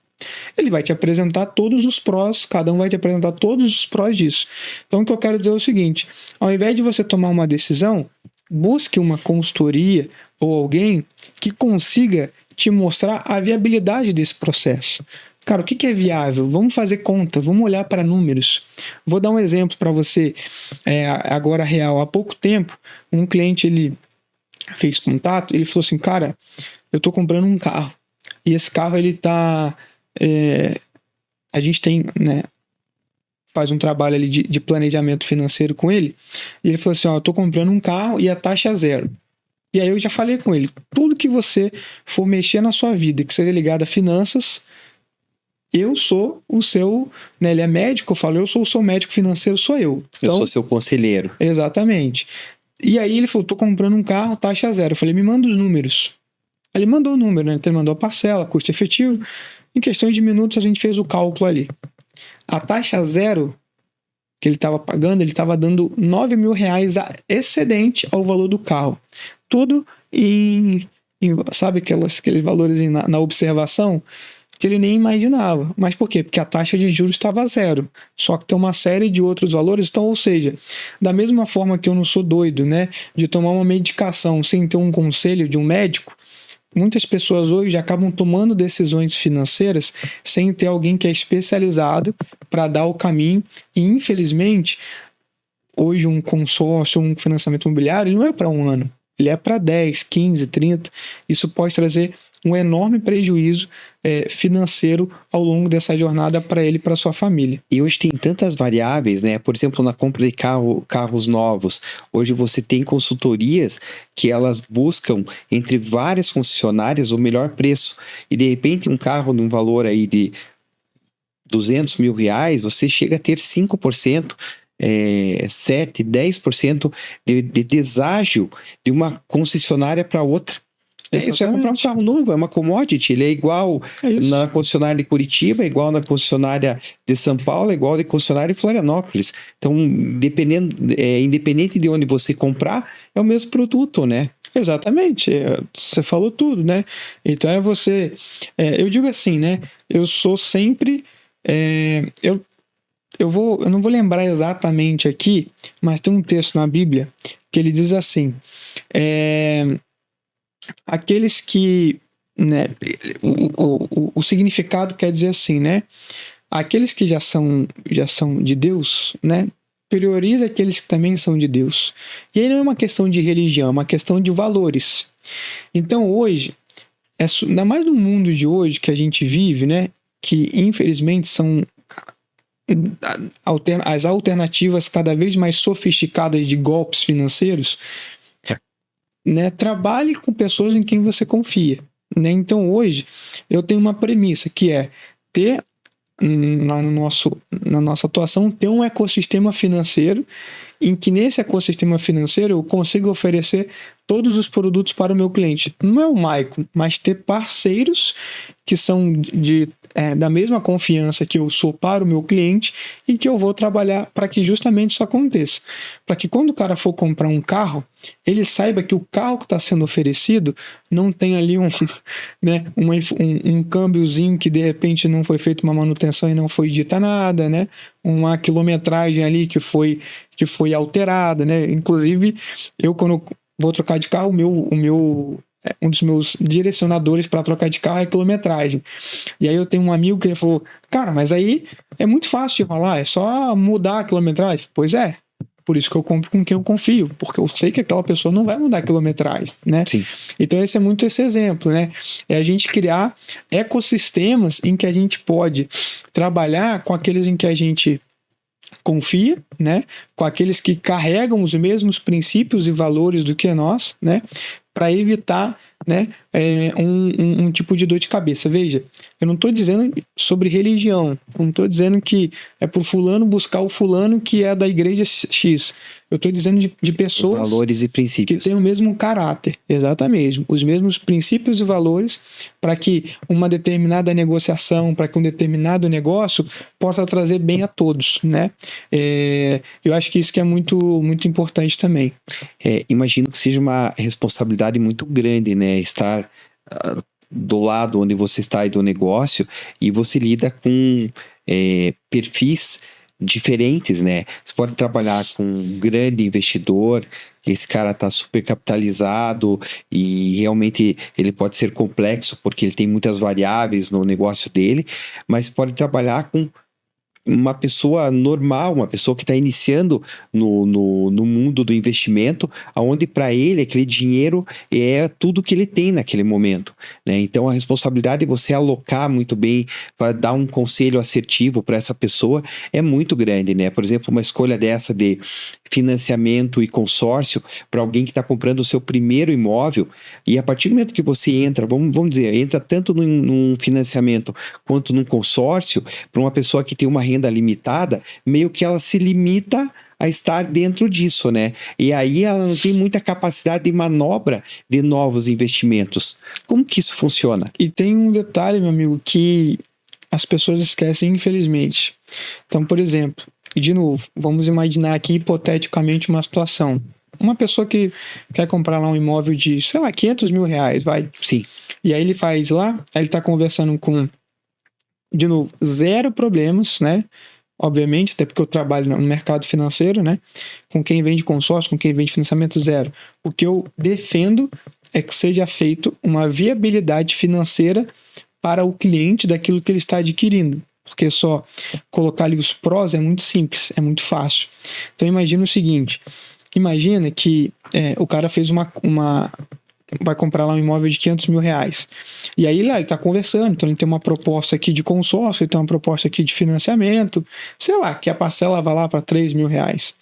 ele vai te apresentar todos os prós, cada um vai te apresentar todos os prós disso. Então, o que eu quero dizer é o seguinte: ao invés de você tomar uma decisão, busque uma consultoria ou alguém que consiga te mostrar a viabilidade desse processo. Cara, o que é viável? Vamos fazer conta, vamos olhar para números. Vou dar um exemplo para você, agora real. Há pouco tempo, um cliente, ele fez contato, ele falou assim, cara, eu estou comprando um carro, e esse carro, ele está... a gente tem, né, faz um trabalho ali de planejamento financeiro com ele, e ele falou assim, eu tô comprando um carro e a taxa é 0. E aí eu já falei com ele, tudo que você for mexer na sua vida, que seja ligado a finanças, eu sou o seu, né, ele é médico, eu falo, eu sou o seu médico financeiro, sou eu. Então, eu sou seu conselheiro. Exatamente. E aí ele falou, tô comprando um carro, taxa 0. Eu falei, me manda os números. Ele mandou o número, né? Ele mandou a parcela, custo efetivo. Em questão de minutos, a gente fez o cálculo ali. A taxa 0 que ele estava pagando, ele estava dando R$9.000 excedente ao valor do carro. Tudo sabe aqueles valores na observação que ele nem imaginava. Mas por quê? Porque a taxa de juros estava 0. Só que tem uma série de outros valores. Então, ou seja, da mesma forma que eu não sou doido, né, de tomar uma medicação sem ter um conselho de um médico, muitas pessoas hoje acabam tomando decisões financeiras sem ter alguém que é especializado para dar o caminho. E, infelizmente, hoje um consórcio, um financiamento imobiliário, ele não é para 1 ano. Ele é para 10, 15, 30. Isso pode trazer um enorme prejuízo financeiro ao longo dessa jornada para ele e para sua família. E hoje tem tantas variáveis, né? Por exemplo, na compra de carros novos, hoje você tem consultorias que elas buscam entre várias concessionárias o melhor preço. E de repente um carro num valor aí de R$200.000, você chega a ter 5% 7, 10% de deságio de uma concessionária para outra. Você vai comprar um carro novo, é uma commodity, ele é igual na concessionária de Curitiba, é igual na concessionária de São Paulo, é igual na concessionária de Florianópolis. Então, independente de onde você comprar, é o mesmo produto, né? Exatamente, você falou tudo, né? Então eu digo assim, né? Eu sou sempre, eu não vou lembrar exatamente aqui, mas tem um texto na Bíblia que ele diz assim, aqueles que, né, o significado quer dizer assim, né? Aqueles que já são de Deus, né? Prioriza aqueles que também são de Deus. E aí não é uma questão de religião, é uma questão de valores. Então hoje, ainda mais no mundo de hoje que a gente vive, né? Que infelizmente são as alternativas cada vez mais sofisticadas de golpes financeiros, né? Trabalhe com pessoas em quem você confia, né? Então hoje eu tenho uma premissa que é ter na nossa atuação, ter um ecossistema financeiro em que nesse ecossistema financeiro eu consiga oferecer todos os produtos para o meu cliente. Não é o Maicon, mas ter parceiros que são da mesma confiança que eu sou para o meu cliente e que eu vou trabalhar para que justamente isso aconteça. Para que quando o cara for comprar um carro, ele saiba que o carro que está sendo oferecido não tem ali um câmbiozinho que de repente não foi feita uma manutenção e não foi dita nada, né? Uma quilometragem ali que foi alterada, né? Inclusive, eu quando vou trocar de carro, um dos meus direcionadores para trocar de carro é quilometragem. E aí eu tenho um amigo que ele falou, cara, mas aí é muito fácil de rolar, é só mudar a quilometragem. Pois é, por isso que eu compro com quem eu confio, porque eu sei que aquela pessoa não vai mudar a quilometragem, né? Sim. Então esse é muito esse exemplo, né? É a gente criar ecossistemas em que a gente pode trabalhar com aqueles em que a gente confia, né? Com aqueles que carregam os mesmos princípios e valores do que nós, né? Para evitar, né, um tipo de dor de cabeça. Veja, eu não estou dizendo sobre religião, não estou dizendo que é por fulano buscar o fulano que é da igreja X. Eu estou dizendo de pessoas valores e princípios que têm o mesmo caráter, exatamente, os mesmos princípios e valores para que uma determinada negociação, para que um determinado negócio possa trazer bem a todos, né? Eu acho que isso que é muito, muito importante também. Imagino que seja uma responsabilidade muito grande, né? Estar do lado onde você está aí do negócio e você lida com perfis diferentes, né? Você pode trabalhar com um grande investidor, esse cara está super capitalizado e realmente ele pode ser complexo porque ele tem muitas variáveis no negócio dele, mas pode trabalhar com uma pessoa normal, uma pessoa que está iniciando no mundo do investimento, onde para ele aquele dinheiro é tudo que ele tem naquele momento, né? Então a responsabilidade de você alocar muito bem, para dar um conselho assertivo para essa pessoa é muito grande, né? Por exemplo, uma escolha dessa de financiamento e consórcio para alguém que está comprando o seu primeiro imóvel, e a partir do momento que você entra, vamos dizer, entra tanto num financiamento quanto num consórcio, para uma pessoa que tem uma renda limitada, meio que ela se limita a estar dentro disso, né? E aí ela não tem muita capacidade de manobra de novos investimentos. Como que isso funciona? E tem um detalhe, meu amigo, que as pessoas esquecem, infelizmente. Então, por exemplo, e de novo, vamos imaginar aqui hipoteticamente uma situação. Uma pessoa que quer comprar lá um imóvel de, sei lá, 500 mil reais, vai. Sim. E aí ele faz lá, aí ele tá conversando com, de novo, zero problemas, né? Obviamente, até porque eu trabalho no mercado financeiro, né? Com quem vende consórcio, com quem vende financiamento, zero. O que eu defendo é que seja feito uma viabilidade financeira para o cliente daquilo que ele está adquirindo. Porque só colocar ali os prós é muito simples, é muito fácil. Então imagina o seguinte, imagina que o cara fez vai comprar lá um imóvel de 500 mil reais. E aí lá ele está conversando, então ele tem uma proposta aqui de consórcio, ele tem uma proposta aqui de financiamento, sei lá, que a parcela vai lá para 3 mil reais.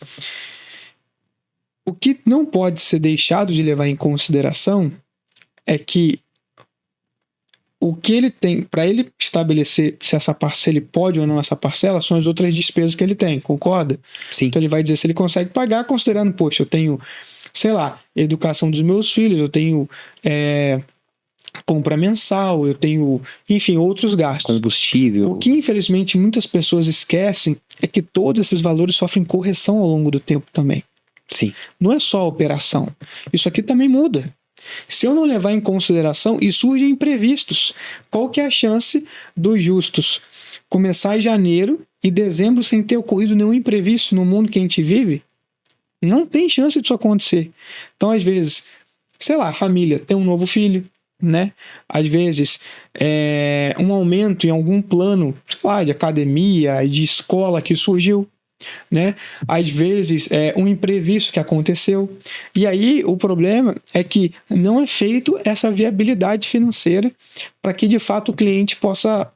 O que não pode ser deixado de levar em consideração é que o que ele tem, para ele estabelecer se ele pode ou não essa parcela, são as outras despesas que ele tem, concorda? Sim. Então ele vai dizer se ele consegue pagar, considerando, poxa, eu tenho, sei lá, educação dos meus filhos, eu tenho compra mensal, eu tenho, enfim, outros gastos. Combustível. O que, infelizmente, muitas pessoas esquecem é que todos esses valores sofrem correção ao longo do tempo também. Sim. Não é só a operação. Isso aqui também muda. Se eu não levar em consideração, e surgem imprevistos, qual que é a chance dos justos começar em janeiro e dezembro sem ter ocorrido nenhum imprevisto no mundo que a gente vive? Não tem chance disso acontecer. Então, às vezes, sei lá, a família tem um novo filho, né? Às vezes, um aumento em algum plano, sei lá, de academia e de escola que surgiu, né? Às vezes um imprevisto que aconteceu, e aí o problema é que não é feito essa viabilidade financeira para que de fato o cliente possa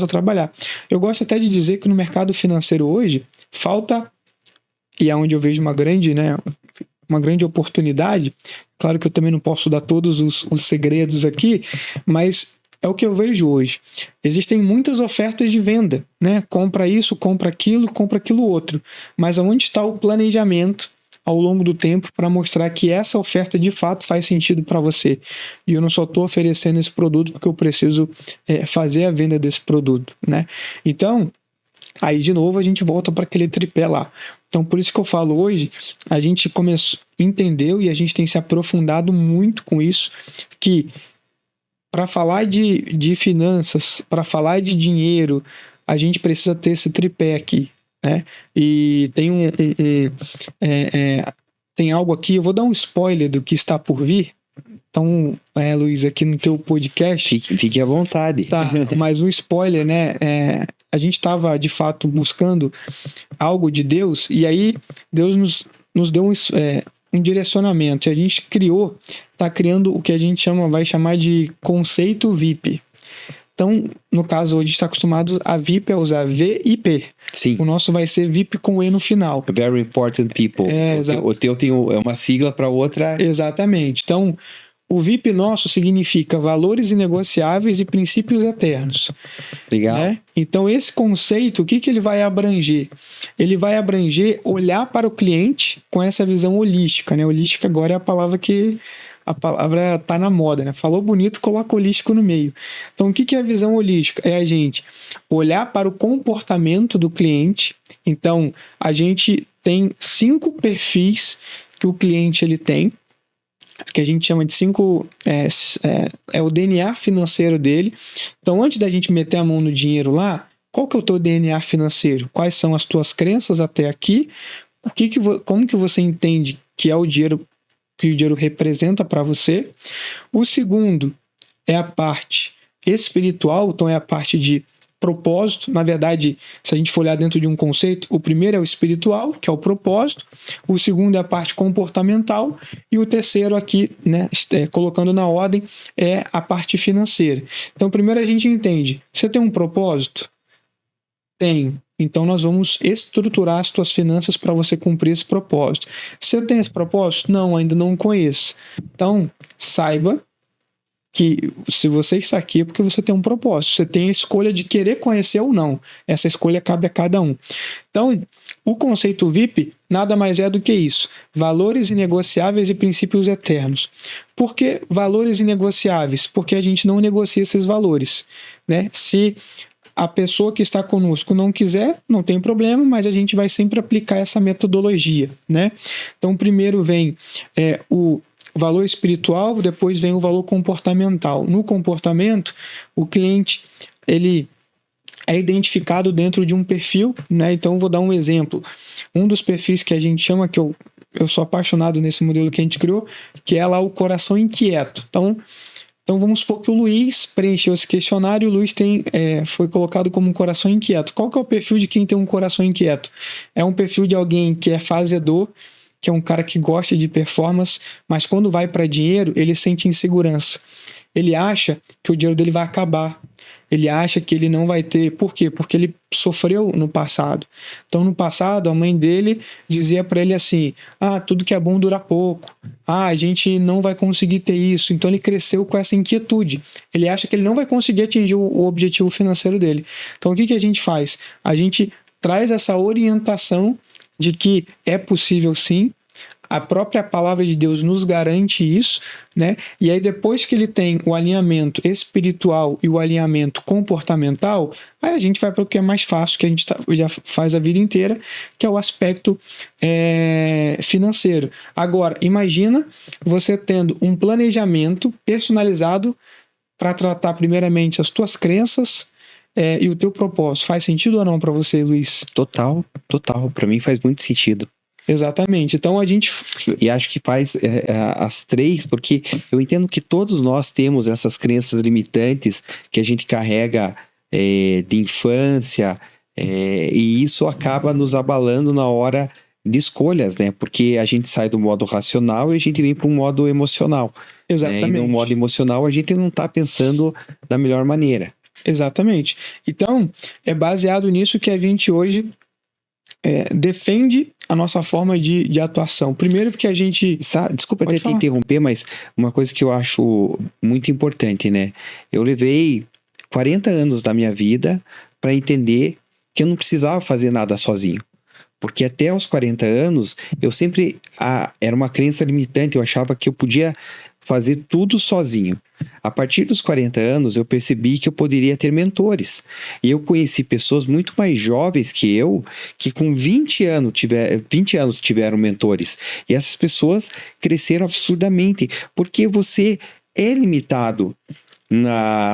trabalhar. Eu gosto até de dizer que no mercado financeiro hoje falta, e é onde eu vejo uma grande oportunidade. Claro que eu também não posso dar todos os segredos aqui, mas é o que eu vejo hoje. Existem muitas ofertas de venda, né? Compra isso, compra aquilo outro. Mas aonde está o planejamento ao longo do tempo para mostrar que essa oferta de fato faz sentido para você? E eu não só estou oferecendo esse produto porque eu preciso fazer a venda desse produto, né? Então, aí de novo a gente volta para aquele tripé lá. Então, por isso que eu falo hoje, a gente entendeu e a gente tem se aprofundado muito com isso, que para falar de finanças, para falar de dinheiro, a gente precisa ter esse tripé aqui, né? E tem tem algo aqui, eu vou dar um spoiler do que está por vir. Então, Luiz, aqui no teu podcast... Fique à vontade. Tá, mas um spoiler, né? A gente estava, de fato, buscando algo de Deus, e aí Deus nos deu um direcionamento. E a gente está criando o que a gente vai chamar de conceito VIP. Então, no caso, hoje a gente está acostumado a VIP a usar VIP. Sim. O nosso vai ser VIP com E no final. Very important people. O teu tem uma sigla para outra. Exatamente. Então, o VIP nosso significa valores inegociáveis e princípios eternos. Legal. Né? Então, esse conceito, o que ele vai abranger? Ele vai abranger olhar para o cliente com essa visão holística, né? Holística agora é a palavra está na moda, né? Falou bonito, coloca holístico no meio. Então, o que é a visão holística? É a gente olhar para o comportamento do cliente. Então, a gente tem 5 perfis que o cliente ele tem, que a gente chama de 5... é o DNA financeiro dele. Então, antes da gente meter a mão no dinheiro lá, qual que é o teu DNA financeiro? Quais são as tuas crenças até aqui? Como que você entende que é o dinheiro, que o dinheiro representa para você? O segundo é a parte espiritual, então é a parte de propósito. Na verdade, se a gente for olhar dentro de um conceito, o primeiro é o espiritual, que é o propósito, o segundo é a parte comportamental, e o terceiro aqui, né, colocando na ordem, é a parte financeira. Então, primeiro a gente entende, você tem um propósito? Tem. Então, nós vamos estruturar as tuas finanças para você cumprir esse propósito. Você tem esse propósito? Não, ainda não conheço. Então, saiba que se você está aqui é porque você tem um propósito. Você tem a escolha de querer conhecer ou não. Essa escolha cabe a cada um. Então, o conceito VIP nada mais é do que isso. Valores inegociáveis e princípios eternos. Por que valores inegociáveis? Porque a gente não negocia esses valores, né? Se a pessoa que está conosco não quiser, não tem problema, mas a gente vai sempre aplicar essa metodologia, né? Então, primeiro vem o valor espiritual, depois vem o valor comportamental. No comportamento, o cliente ele é identificado dentro de um perfil, né? Então, vou dar um exemplo. Um dos perfis que a gente chama, que eu sou apaixonado nesse modelo que a gente criou, que é lá o coração inquieto. Então vamos supor que o Luiz preencheu esse questionário e o Luiz foi colocado como um coração inquieto. Qual que é o perfil de quem tem um coração inquieto? É um perfil de alguém que é fazedor, que é um cara que gosta de performance, mas quando vai para dinheiro, ele sente insegurança. Ele acha que o dinheiro dele vai acabar. Ele acha que ele não vai ter. Por quê? Porque ele sofreu no passado. Então, no passado, a mãe dele dizia para ele assim: tudo que é bom dura pouco. A gente não vai conseguir ter isso. Então, ele cresceu com essa inquietude. Ele acha que ele não vai conseguir atingir o objetivo financeiro dele. Então, o que a gente faz? A gente traz essa orientação de que é possível sim. A própria palavra de Deus nos garante isso, né? E aí, depois que ele tem o alinhamento espiritual e o alinhamento comportamental, aí a gente vai para o que é mais fácil, que a gente já faz a vida inteira, que é o aspecto financeiro. Agora, imagina você tendo um planejamento personalizado para tratar primeiramente as tuas crenças e o teu propósito. Faz sentido ou não para você, Luiz? Total. Para mim faz muito sentido. Exatamente. Então a gente... E acho que faz as três, porque eu entendo que todos nós temos essas crenças limitantes que a gente carrega de infância, e isso acaba nos abalando na hora de escolhas, né? Porque a gente sai do modo racional e a gente vem para um modo emocional. Exatamente. Né? E no modo emocional a gente não está pensando da melhor maneira. Exatamente. Então, é baseado nisso que a gente hoje defende a nossa forma de atuação. Primeiro porque a gente... Desculpa até te interromper, mas uma coisa que eu acho muito importante, né? Eu levei 40 anos da minha vida para entender que eu não precisava fazer nada sozinho. Porque até os 40 anos, eu sempre... era uma crença limitante, eu achava que eu podia fazer tudo sozinho. A partir dos 40 anos, eu percebi que eu poderia ter mentores. E eu conheci pessoas muito mais jovens que eu, que com 20 anos tiveram mentores. E essas pessoas cresceram absurdamente, porque você é limitado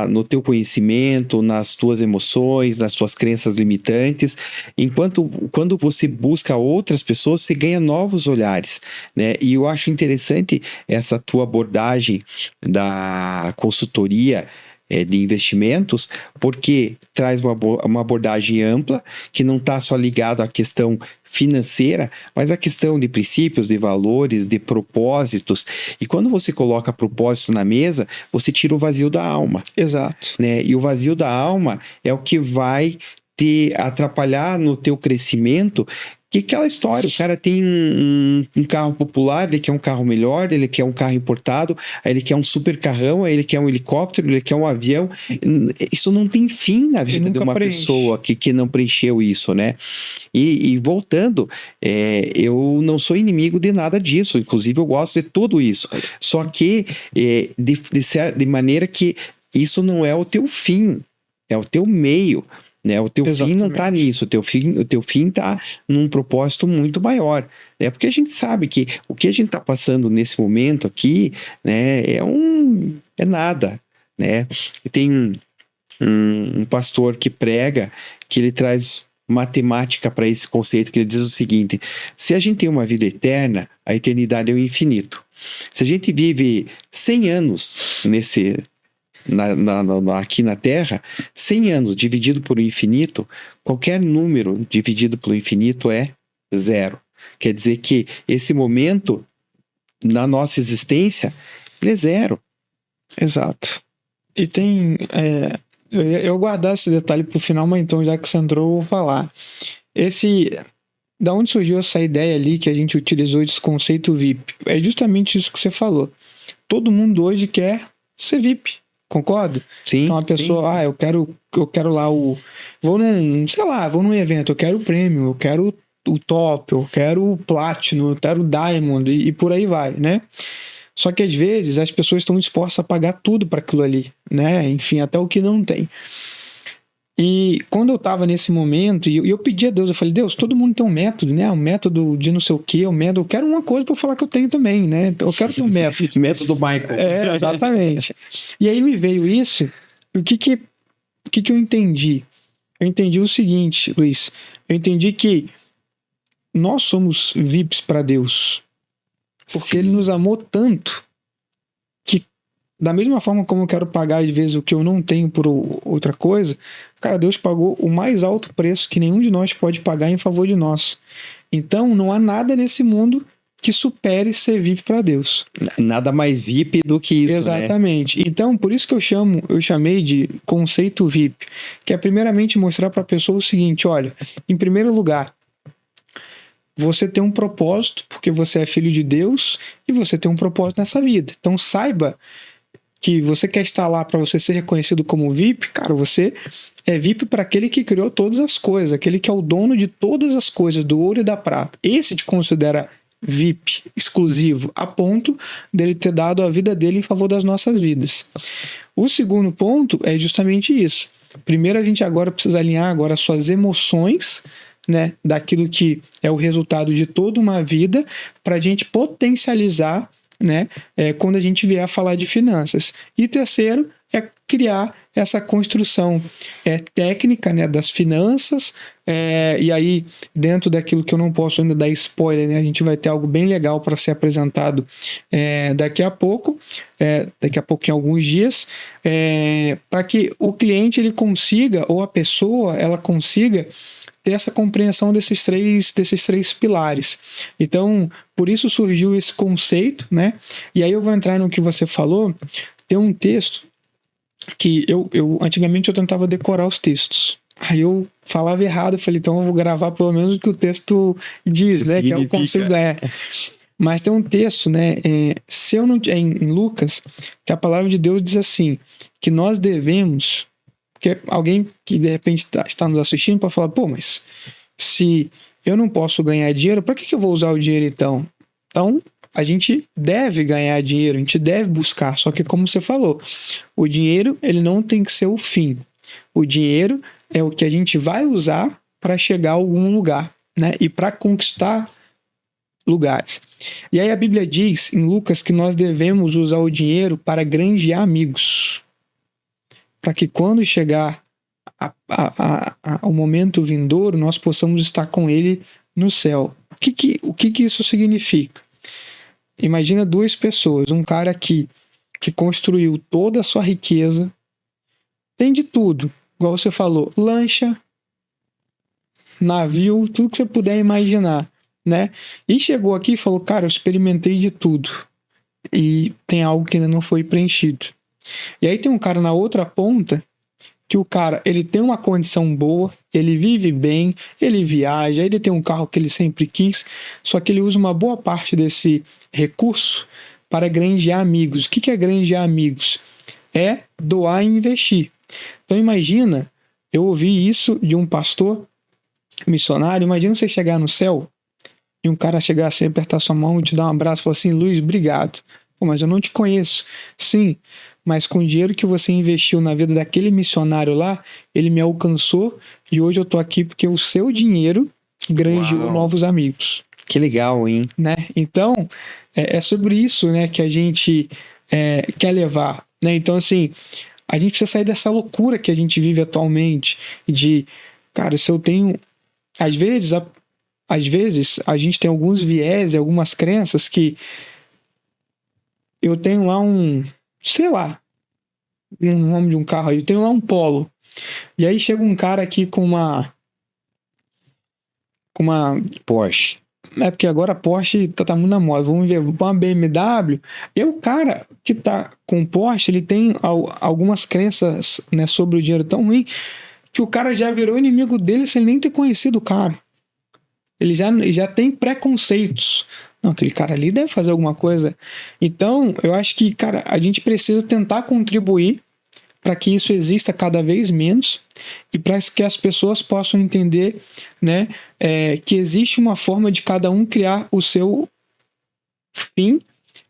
no teu conhecimento, nas tuas emoções, nas suas crenças limitantes, enquanto quando você busca outras pessoas, você ganha novos olhares, né? E eu acho interessante essa tua abordagem da consultoria de investimentos, porque traz uma abordagem ampla, que não está só ligado à questão financeira, mas à questão de princípios, de valores, de propósitos. E quando você coloca propósito na mesa, você tira o vazio da alma. Exato. Né? E o vazio da alma é o que vai te atrapalhar no teu crescimento. Que aquela história, o cara tem um carro popular, ele quer um carro melhor, ele quer um carro importado, aí ele quer um super carrão, aí ele quer um helicóptero, ele quer um avião. Isso não tem fim na vida de uma pessoa que não preencheu isso, né? E voltando, eu não sou inimigo de nada disso, inclusive eu gosto de tudo isso. Só que de maneira que isso não é o teu fim, é o teu meio. Né? O teu fim não está nisso, o teu fim está num propósito muito maior, né? Porque a gente sabe que o que a gente está passando nesse momento aqui, né, é nada, né? E tem um pastor que prega, que ele traz matemática para esse conceito, que ele diz o seguinte: se a gente tem uma vida eterna, a eternidade é o infinito. Se a gente vive 100 anos aqui na Terra, 100 anos dividido por infinito, qualquer número dividido pelo infinito é zero. Quer dizer que esse momento, na nossa existência, ele é zero. Exato. E tem... eu guardar esse detalhe para o final, mas então, já que você entrou, eu vou falar. Da onde surgiu essa ideia ali que a gente utilizou desse conceito VIP? É justamente isso que você falou. Todo mundo hoje quer ser VIP. Concordo? Sim. Então a pessoa, eu quero lá vou num evento, eu quero o prêmio, eu quero o top, eu quero o platinum, eu quero o diamond e por aí vai, né? Só que às vezes as pessoas estão dispostas a pagar tudo para aquilo ali, né? Enfim, até o que não tem. E quando eu estava nesse momento, e eu pedi a Deus, eu falei: Deus, todo mundo tem um método, né? Um método de não sei o quê, eu quero uma coisa para falar que eu tenho também, né? Então eu quero ter um método. Método Michael. Exatamente. E aí me veio isso, e o que eu entendi? Eu entendi o seguinte, Luiz, eu entendi que nós somos VIPs para Deus, porque Sim. Ele nos amou tanto, que da mesma forma como eu quero pagar às vezes o que eu não tenho por outra coisa, cara, Deus pagou o mais alto preço que nenhum de nós pode pagar em favor de nós. Então não há nada nesse mundo que supere ser VIP para Deus. Nada mais VIP do que isso, Exatamente. Né? Então, por isso que eu chamei de conceito VIP, que é primeiramente mostrar para a pessoa o seguinte, olha, em primeiro lugar, você tem um propósito, porque você é filho de Deus, e você tem um propósito nessa vida. Então, saiba que você quer estar lá para você ser reconhecido como VIP, cara, você é VIP para aquele que criou todas as coisas, aquele que é o dono de todas as coisas, do ouro e da prata. Esse te considera VIP, exclusivo, a ponto dele ter dado a vida dele em favor das nossas vidas. O segundo ponto é justamente isso. Primeiro, a gente agora precisa alinhar agora as suas emoções, né, daquilo que é o resultado de toda uma vida, para a gente potencializar, né, quando a gente vier a falar de finanças. E terceiro, é criar essa construção técnica, né, das finanças, e aí dentro daquilo que eu não posso ainda dar spoiler, né, a gente vai ter algo bem legal para ser apresentado daqui a pouco em alguns dias, para que o cliente ele consiga, ou a pessoa ela consiga ter essa compreensão desses três pilares. Então, por isso surgiu esse conceito, né? E aí eu vou entrar no que você falou. Tem um texto que antigamente eu tentava decorar os textos. Aí eu falava errado, eu falei, então eu vou gravar pelo menos o que o texto diz, né? Que eu consigo ganhar. Mas tem um texto, né? Se eu não em Lucas, que a palavra de Deus diz assim, que nós devemos. Porque alguém que de repente está nos assistindo para falar, pô, mas se eu não posso ganhar dinheiro, para que eu vou usar o dinheiro então? Então, a gente deve ganhar dinheiro, a gente deve buscar, só que como você falou, o dinheiro ele não tem que ser o fim. O dinheiro é o que a gente vai usar para chegar a algum lugar, né? E para conquistar lugares. E aí a Bíblia diz em Lucas que nós devemos usar o dinheiro para granjear amigos. Para que quando chegar ao momento vindouro, nós possamos estar com ele no céu. O que isso significa? Imagina duas pessoas, um cara que construiu toda a sua riqueza, tem de tudo, igual você falou, lancha, navio, tudo que você puder imaginar, né? E chegou aqui e falou, cara, eu experimentei de tudo e tem algo que ainda não foi preenchido. E aí tem um cara na outra ponta que o cara, ele tem uma condição boa, ele vive bem, ele viaja, ele tem um carro que ele sempre quis, só que ele usa uma boa parte desse recurso para granjear amigos. O que é granjear amigos? É doar e investir. Então imagina, eu ouvi isso de um pastor missionário, imagina você chegar no céu e um cara chegar assim, apertar sua mão, te dar um abraço e falar assim, Luiz, obrigado. Pô, mas eu não te conheço. Sim, mas com o dinheiro que você investiu na vida daquele missionário lá, ele me alcançou e hoje eu tô aqui porque o seu dinheiro granjeou novos amigos. Que legal, hein? Né? Então, é sobre isso, né, que a gente quer levar. Né? Então, assim, a gente precisa sair dessa loucura que a gente vive atualmente de, cara, se eu tenho... Às vezes a gente tem alguns viés e algumas crenças que eu tenho lá sei lá, o nome de um carro aí, eu tenho lá um Polo. E aí chega um cara aqui com uma Porsche. É porque agora a Porsche tá muito na moda. Vamos ver, uma BMW. E o cara que tá com Porsche, ele tem algumas crenças, né, sobre o dinheiro tão ruim que o cara já virou inimigo dele sem nem ter conhecido o cara. Ele já tem preconceitos. Não, aquele cara ali deve fazer alguma coisa. Então, eu acho que, cara, a gente precisa tentar contribuir para que isso exista cada vez menos e para que as pessoas possam entender, né, que existe uma forma de cada um criar o seu fim,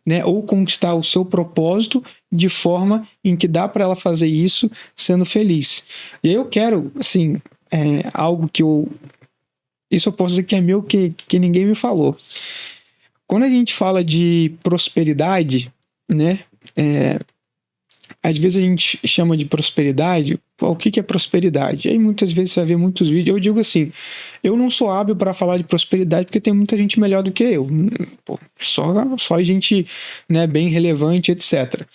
né, ou conquistar o seu propósito de forma em que dá para ela fazer isso sendo feliz. E eu quero, assim, algo que isso eu posso dizer que é meu, que ninguém me falou. Quando a gente fala de prosperidade, né, às vezes a gente chama de prosperidade. O que é prosperidade? Aí muitas vezes você vai ver muitos vídeos. Eu digo assim, eu não sou hábil para falar de prosperidade porque tem muita gente melhor do que eu. Pô, só gente, né, bem relevante, etc.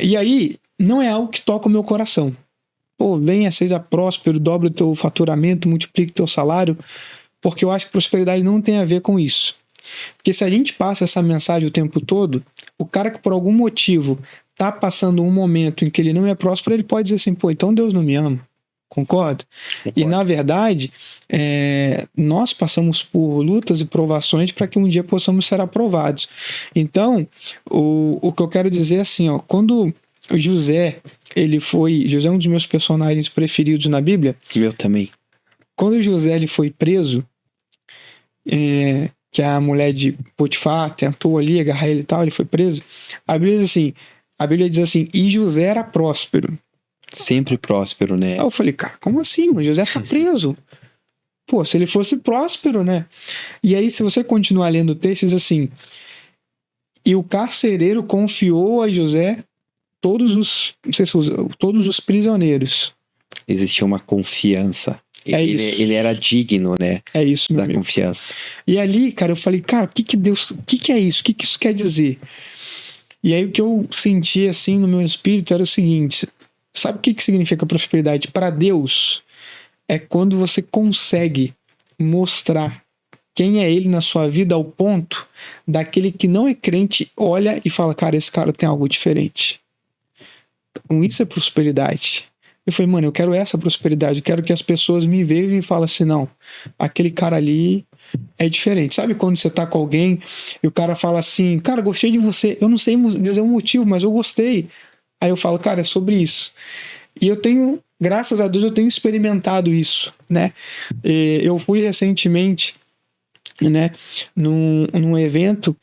E aí não é algo que toca o meu coração. Pô, venha, seja próspero, dobre o teu faturamento, multiplique o teu salário, porque eu acho que prosperidade não tem a ver com isso. Porque se a gente passa essa mensagem o tempo todo, o cara que por algum motivo tá passando um momento em que ele não é próspero, ele pode dizer assim, pô, então Deus não me ama. Concordo? E na verdade, nós passamos por lutas e provações para que um dia possamos ser aprovados. Então, o que eu quero dizer é assim, ó, quando José é um dos meus personagens preferidos na Bíblia. Meu também. Quando José ele foi preso, que a mulher de Potifar tentou ali agarrar ele e tal, ele foi preso. A Bíblia diz assim, e José era próspero. Sempre próspero, né? Aí eu falei, cara, como assim? O José tá preso. Pô, se ele fosse próspero, né? E aí, se você continuar lendo o texto, diz assim, e o carcereiro confiou a José todos os prisioneiros. Existia uma confiança. Ele era digno, né? É isso, meu da amigo. Confiança. E ali, cara, eu falei, cara, o que é isso? O que isso quer dizer? E aí o que eu senti, assim, no meu espírito era o seguinte, sabe o que significa prosperidade? Para Deus, é quando você consegue mostrar quem é Ele na sua vida ao ponto daquele que não é crente olha e fala, cara, esse cara tem algo diferente. Então, isso é prosperidade. Eu falei, mano, eu quero essa prosperidade, eu quero que as pessoas me vejam e falem assim, não, aquele cara ali é diferente. Sabe quando você tá com alguém e o cara fala assim, cara, gostei de você, eu não sei dizer um motivo, mas eu gostei. Aí eu falo, cara, é sobre isso. E eu tenho, graças a Deus, eu tenho experimentado isso, né? Eu fui recentemente, né, num evento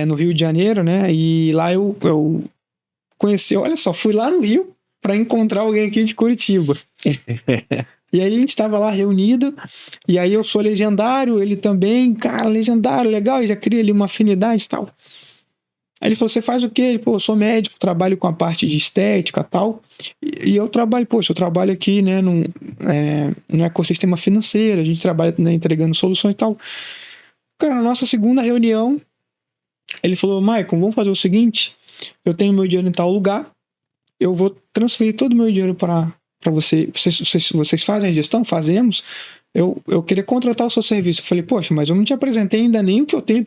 no Rio de Janeiro, né? E lá eu conheci, olha só, fui lá no Rio para encontrar alguém aqui de Curitiba. E aí a gente estava lá reunido, e aí eu sou legendário, ele também, cara, legendário, legal, e já cria ali uma afinidade e tal. Aí ele falou, você faz o quê? Ele, pô, eu sou médico, trabalho com a parte de estética e tal, e eu trabalho, poxa, eu trabalho aqui, né, no ecossistema financeiro, a gente trabalha, né, entregando soluções e tal. Cara, na nossa segunda reunião, ele falou, Maicon, vamos fazer o seguinte, eu tenho meu dinheiro em tal lugar, eu vou transferir todo o meu dinheiro para você. Vocês fazem a gestão? Fazemos. Eu queria contratar o seu serviço. Eu falei, poxa, mas eu não te apresentei ainda nem o que eu tenho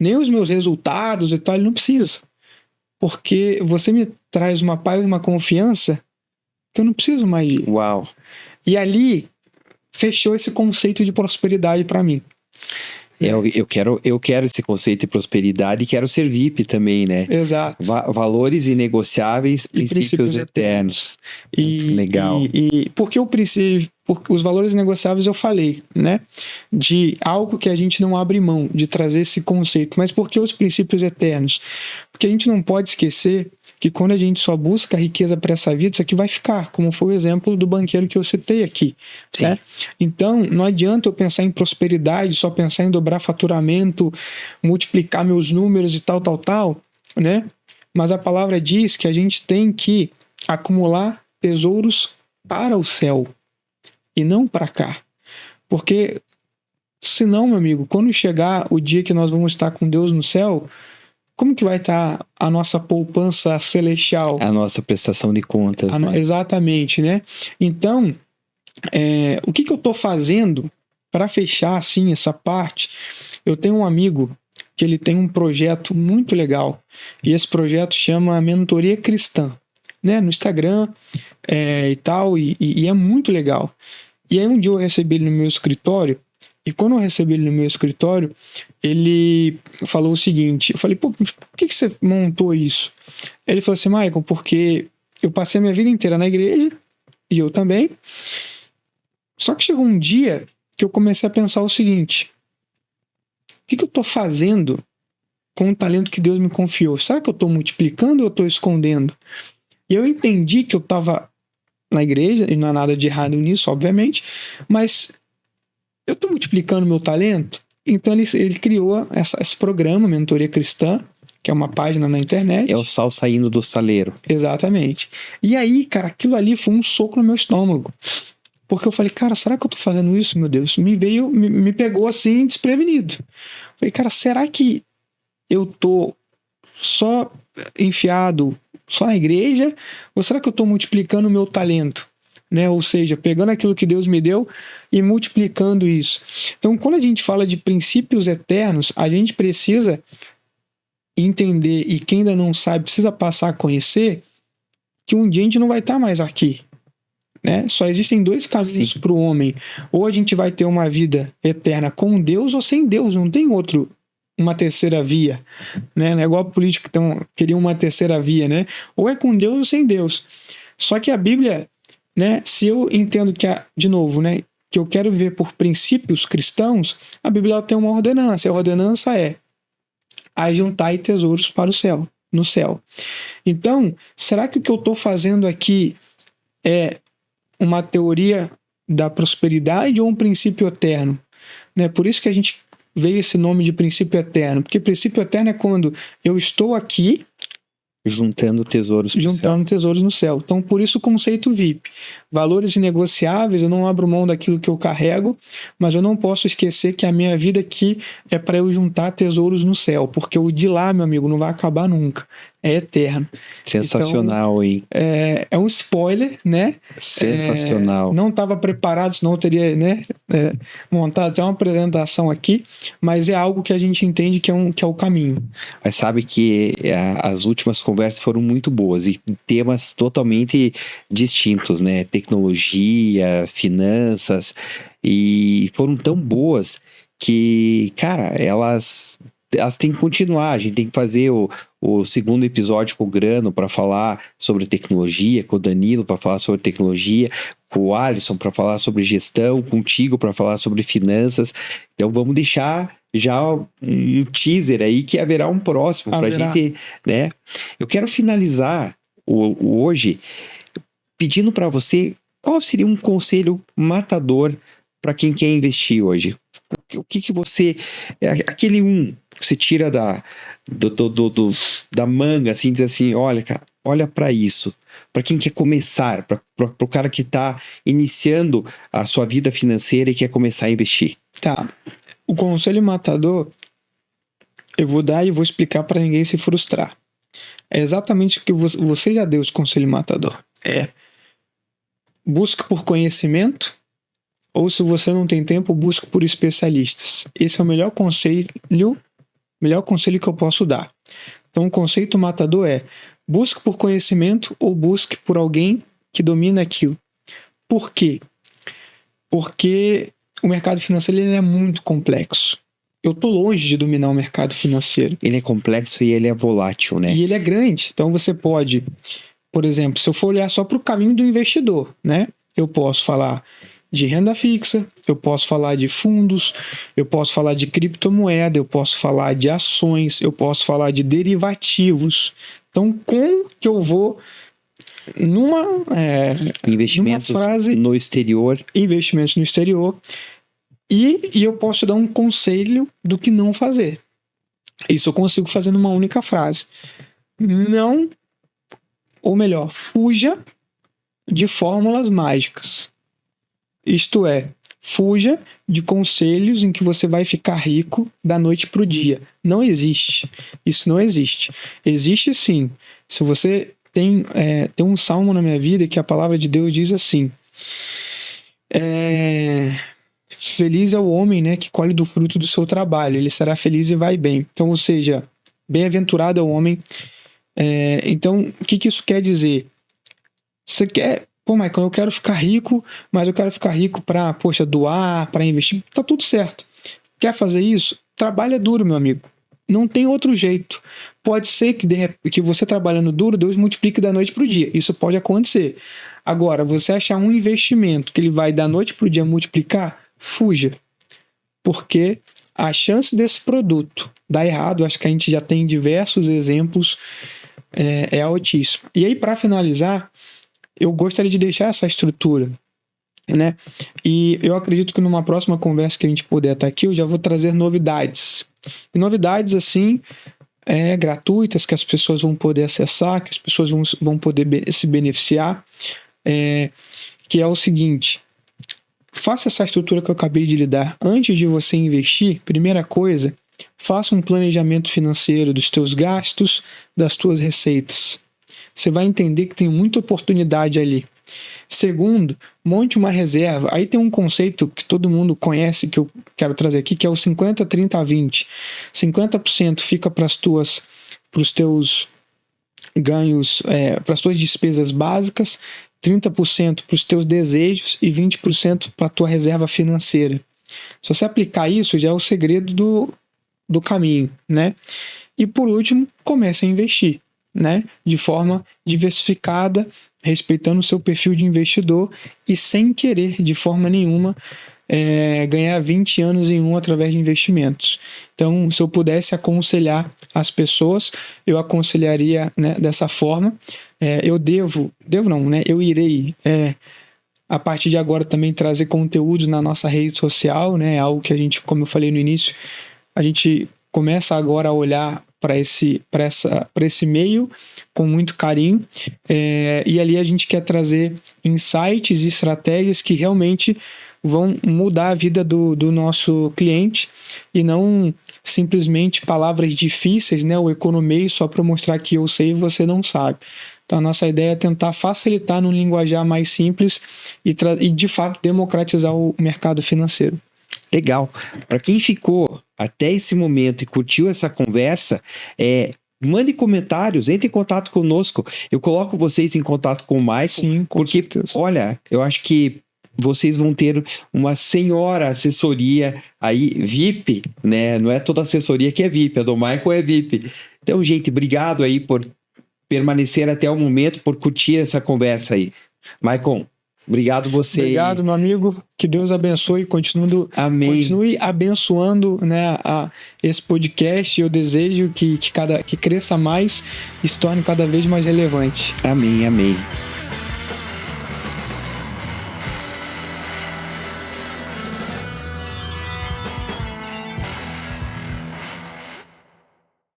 nem os meus resultados e tal. Ele não precisa. Porque você me traz uma paz e uma confiança que eu não preciso mais de. Uau. E ali fechou esse conceito de prosperidade para mim. Eu quero esse conceito de prosperidade e quero ser VIP também, né? Exato. Valores inegociáveis, princípios eternos. Legal. Porque os valores negociáveis eu falei, né? De algo que a gente não abre mão, de trazer esse conceito. Mas por que os princípios eternos? Porque a gente não pode esquecer que quando a gente só busca a riqueza para essa vida, isso aqui vai ficar, como foi o exemplo do banqueiro que eu citei aqui. Né? Então, não adianta eu pensar em prosperidade, só pensar em dobrar faturamento, multiplicar meus números e tal, né? Mas a palavra diz que a gente tem que acumular tesouros para o céu e não para cá. Porque, senão, meu amigo, quando chegar o dia que nós vamos estar com Deus no céu, como que vai estar a nossa poupança celestial? A nossa prestação de contas. Né? Exatamente, né? Então, o que eu estou fazendo para fechar assim essa parte? Eu tenho um amigo que ele tem um projeto muito legal e esse projeto chama Mentoria Cristã, né? No Instagram e tal, e é muito legal. E aí um dia eu recebi ele no meu escritório. E quando eu recebi ele no meu escritório, ele falou o seguinte, eu falei, pô, por que você montou isso? Ele falou assim, Maicon, porque eu passei a minha vida inteira na igreja, e eu também, só que chegou um dia que eu comecei a pensar o seguinte, o que eu estou fazendo com o talento que Deus me confiou? Será que eu estou multiplicando ou eu estou escondendo? E eu entendi que eu estava na igreja, e não há nada de errado nisso, obviamente, mas eu estou multiplicando meu talento? Então ele criou esse programa, Mentoria Cristã, que é uma página na internet. É o sal saindo do saleiro. Exatamente. E aí, cara, aquilo ali foi um soco no meu estômago. Porque eu falei, cara, será que eu tô fazendo isso, meu Deus? Me pegou assim, desprevenido. Falei, cara, será que eu tô só enfiado só na igreja? Ou será que eu tô multiplicando o meu talento? né? Ou seja, pegando aquilo que Deus me deu e multiplicando isso. Então, quando a gente fala de princípios eternos, a gente precisa entender, e quem ainda não sabe, precisa passar a conhecer, que um dia a gente não vai estar mais aqui, né? Só existem dois caminhos para o homem. Ou a gente vai ter uma vida eterna com Deus ou sem Deus, não tem uma terceira via, né? Não é igual a política que queria uma terceira via, né? Ou é com Deus ou sem Deus. Só que a Bíblia, né? Se eu entendo de novo, né? Que eu quero viver por princípios cristãos, a Bíblia tem uma ordenança. A ordenança é: ajuntai tesouros para o céu, no céu. Então, será que o que eu estou fazendo aqui é uma teoria da prosperidade ou um princípio eterno? Né? Por isso que a gente veio esse nome de princípio eterno, porque princípio eterno é quando eu estou aqui juntando tesouros no céu. Então, por isso o conceito VIP. Valores inegociáveis, eu não abro mão daquilo que eu carrego, mas eu não posso esquecer que a minha vida aqui é para eu juntar tesouros no céu, porque o de lá, meu amigo, não vai acabar nunca. É eterno. Sensacional, então, hein? É um spoiler, né? Sensacional. Não estava preparado, senão eu teria, né, montado até uma apresentação aqui, mas é algo que a gente entende que é o caminho. Mas sabe que as últimas conversas foram muito boas e temas totalmente distintos, né? Tecnologia, finanças, e foram tão boas que, cara, elas têm que continuar. A gente tem que fazer o segundo episódio com o Grano para falar sobre tecnologia, com o Danilo para falar sobre tecnologia, com o Alisson para falar sobre gestão, contigo para falar sobre finanças. Então vamos deixar já um teaser aí que haverá um próximo para a gente, né? Eu quero finalizar o hoje pedindo para você qual seria um conselho matador para quem quer investir hoje. O que você... Aquele que você tira da manga, assim, diz assim, olha, cara, olha para isso. Para quem quer começar, para o cara que está iniciando a sua vida financeira e quer começar a investir. Tá. O conselho matador eu vou dar e vou explicar para ninguém se frustrar. É exatamente o que você já deu esse conselho matador. Busque por conhecimento, ou se você não tem tempo, busque por especialistas. Esse é o melhor conselho que eu posso dar. Então, o conceito matador é: busque por conhecimento ou busque por alguém que domina aquilo. Por quê? Porque o mercado financeiro ele é muito complexo. Eu estou longe de dominar o mercado financeiro. Ele é complexo e ele é volátil, né? E ele é grande. Então, você pode, por exemplo, se eu for olhar só para o caminho do investidor, né? Eu posso falar de renda fixa, eu posso falar de fundos, eu posso falar de criptomoeda, eu posso falar de ações, eu posso falar de derivativos. Então, como que eu vou investimentos numa frase, no exterior. Investimentos no exterior. E eu posso dar um conselho do que não fazer. Isso eu consigo fazer numa única frase. Não, ou melhor, fuja de fórmulas mágicas. Isto é, fuja de conselhos em que você vai ficar rico da noite para o dia. Não existe. Isso não existe. Existe sim. Se você tem um salmo na minha vida que a palavra de Deus diz assim: feliz é o homem, né, que colhe do fruto do seu trabalho. Ele será feliz e vai bem. Então, ou seja, bem-aventurado é o homem. Então, o que isso quer dizer? Você quer... Pô, Michael, eu quero ficar rico, mas eu quero ficar rico para, doar, para investir. Tá tudo certo. Quer fazer isso? Trabalha duro, meu amigo. Não tem outro jeito. Pode ser que você trabalhando duro, Deus multiplique da noite para o dia. Isso pode acontecer. Agora, você achar um investimento que ele vai da noite para o dia multiplicar, fuja. Porque a chance desse produto dar errado, acho que a gente já tem diversos exemplos, é altíssima. E aí, para finalizar, eu gostaria de deixar essa estrutura, né? E eu acredito que numa próxima conversa que a gente puder estar aqui, eu já vou trazer novidades. E novidades, assim, gratuitas, que as pessoas vão poder acessar, que as pessoas vão poder se beneficiar, que é o seguinte: faça essa estrutura que eu acabei de lhe dar. Antes de você investir, primeira coisa, faça um planejamento financeiro dos teus gastos, das tuas receitas. Você vai entender que tem muita oportunidade ali. Segundo, monte uma reserva. Aí tem um conceito que todo mundo conhece, que eu quero trazer aqui, que é o 50, 30, 20. 50% fica para os teus ganhos, para as tuas despesas básicas, 30% para os teus desejos e 20% para a tua reserva financeira. Se você aplicar isso, já é o segredo do caminho, né? E por último, comece a investir, né? De forma diversificada, respeitando o seu perfil de investidor e sem querer, de forma nenhuma, ganhar 20 anos em um através de investimentos. Então, se eu pudesse aconselhar as pessoas, eu aconselharia, né, dessa forma. Eu irei, a partir de agora, também trazer conteúdos na nossa rede social, né? Algo que a gente, como eu falei no início, a gente começa agora a olhar para esse meio com muito carinho, e ali a gente quer trazer insights e estratégias que realmente vão mudar a vida do nosso cliente e não simplesmente palavras difíceis, né? O economei só para mostrar que eu sei e você não sabe. Então a nossa ideia é tentar facilitar num linguajar mais simples e de fato democratizar o mercado financeiro. Legal. Para quem ficou até esse momento e curtiu essa conversa, mande comentários, entre em contato conosco. Eu coloco vocês em contato com o Michael. Sim, com porque, certeza. Olha, eu acho que vocês vão ter uma senhora assessoria aí, VIP, né? Não é toda assessoria que é VIP, a do Michael é VIP. Então, gente, obrigado aí por permanecer até o momento, por curtir essa conversa aí. Michael, obrigado você. Obrigado, meu amigo. Que Deus abençoe e continue abençoando, né, esse podcast. Eu desejo que cresça mais e se torne cada vez mais relevante. Amém, amém.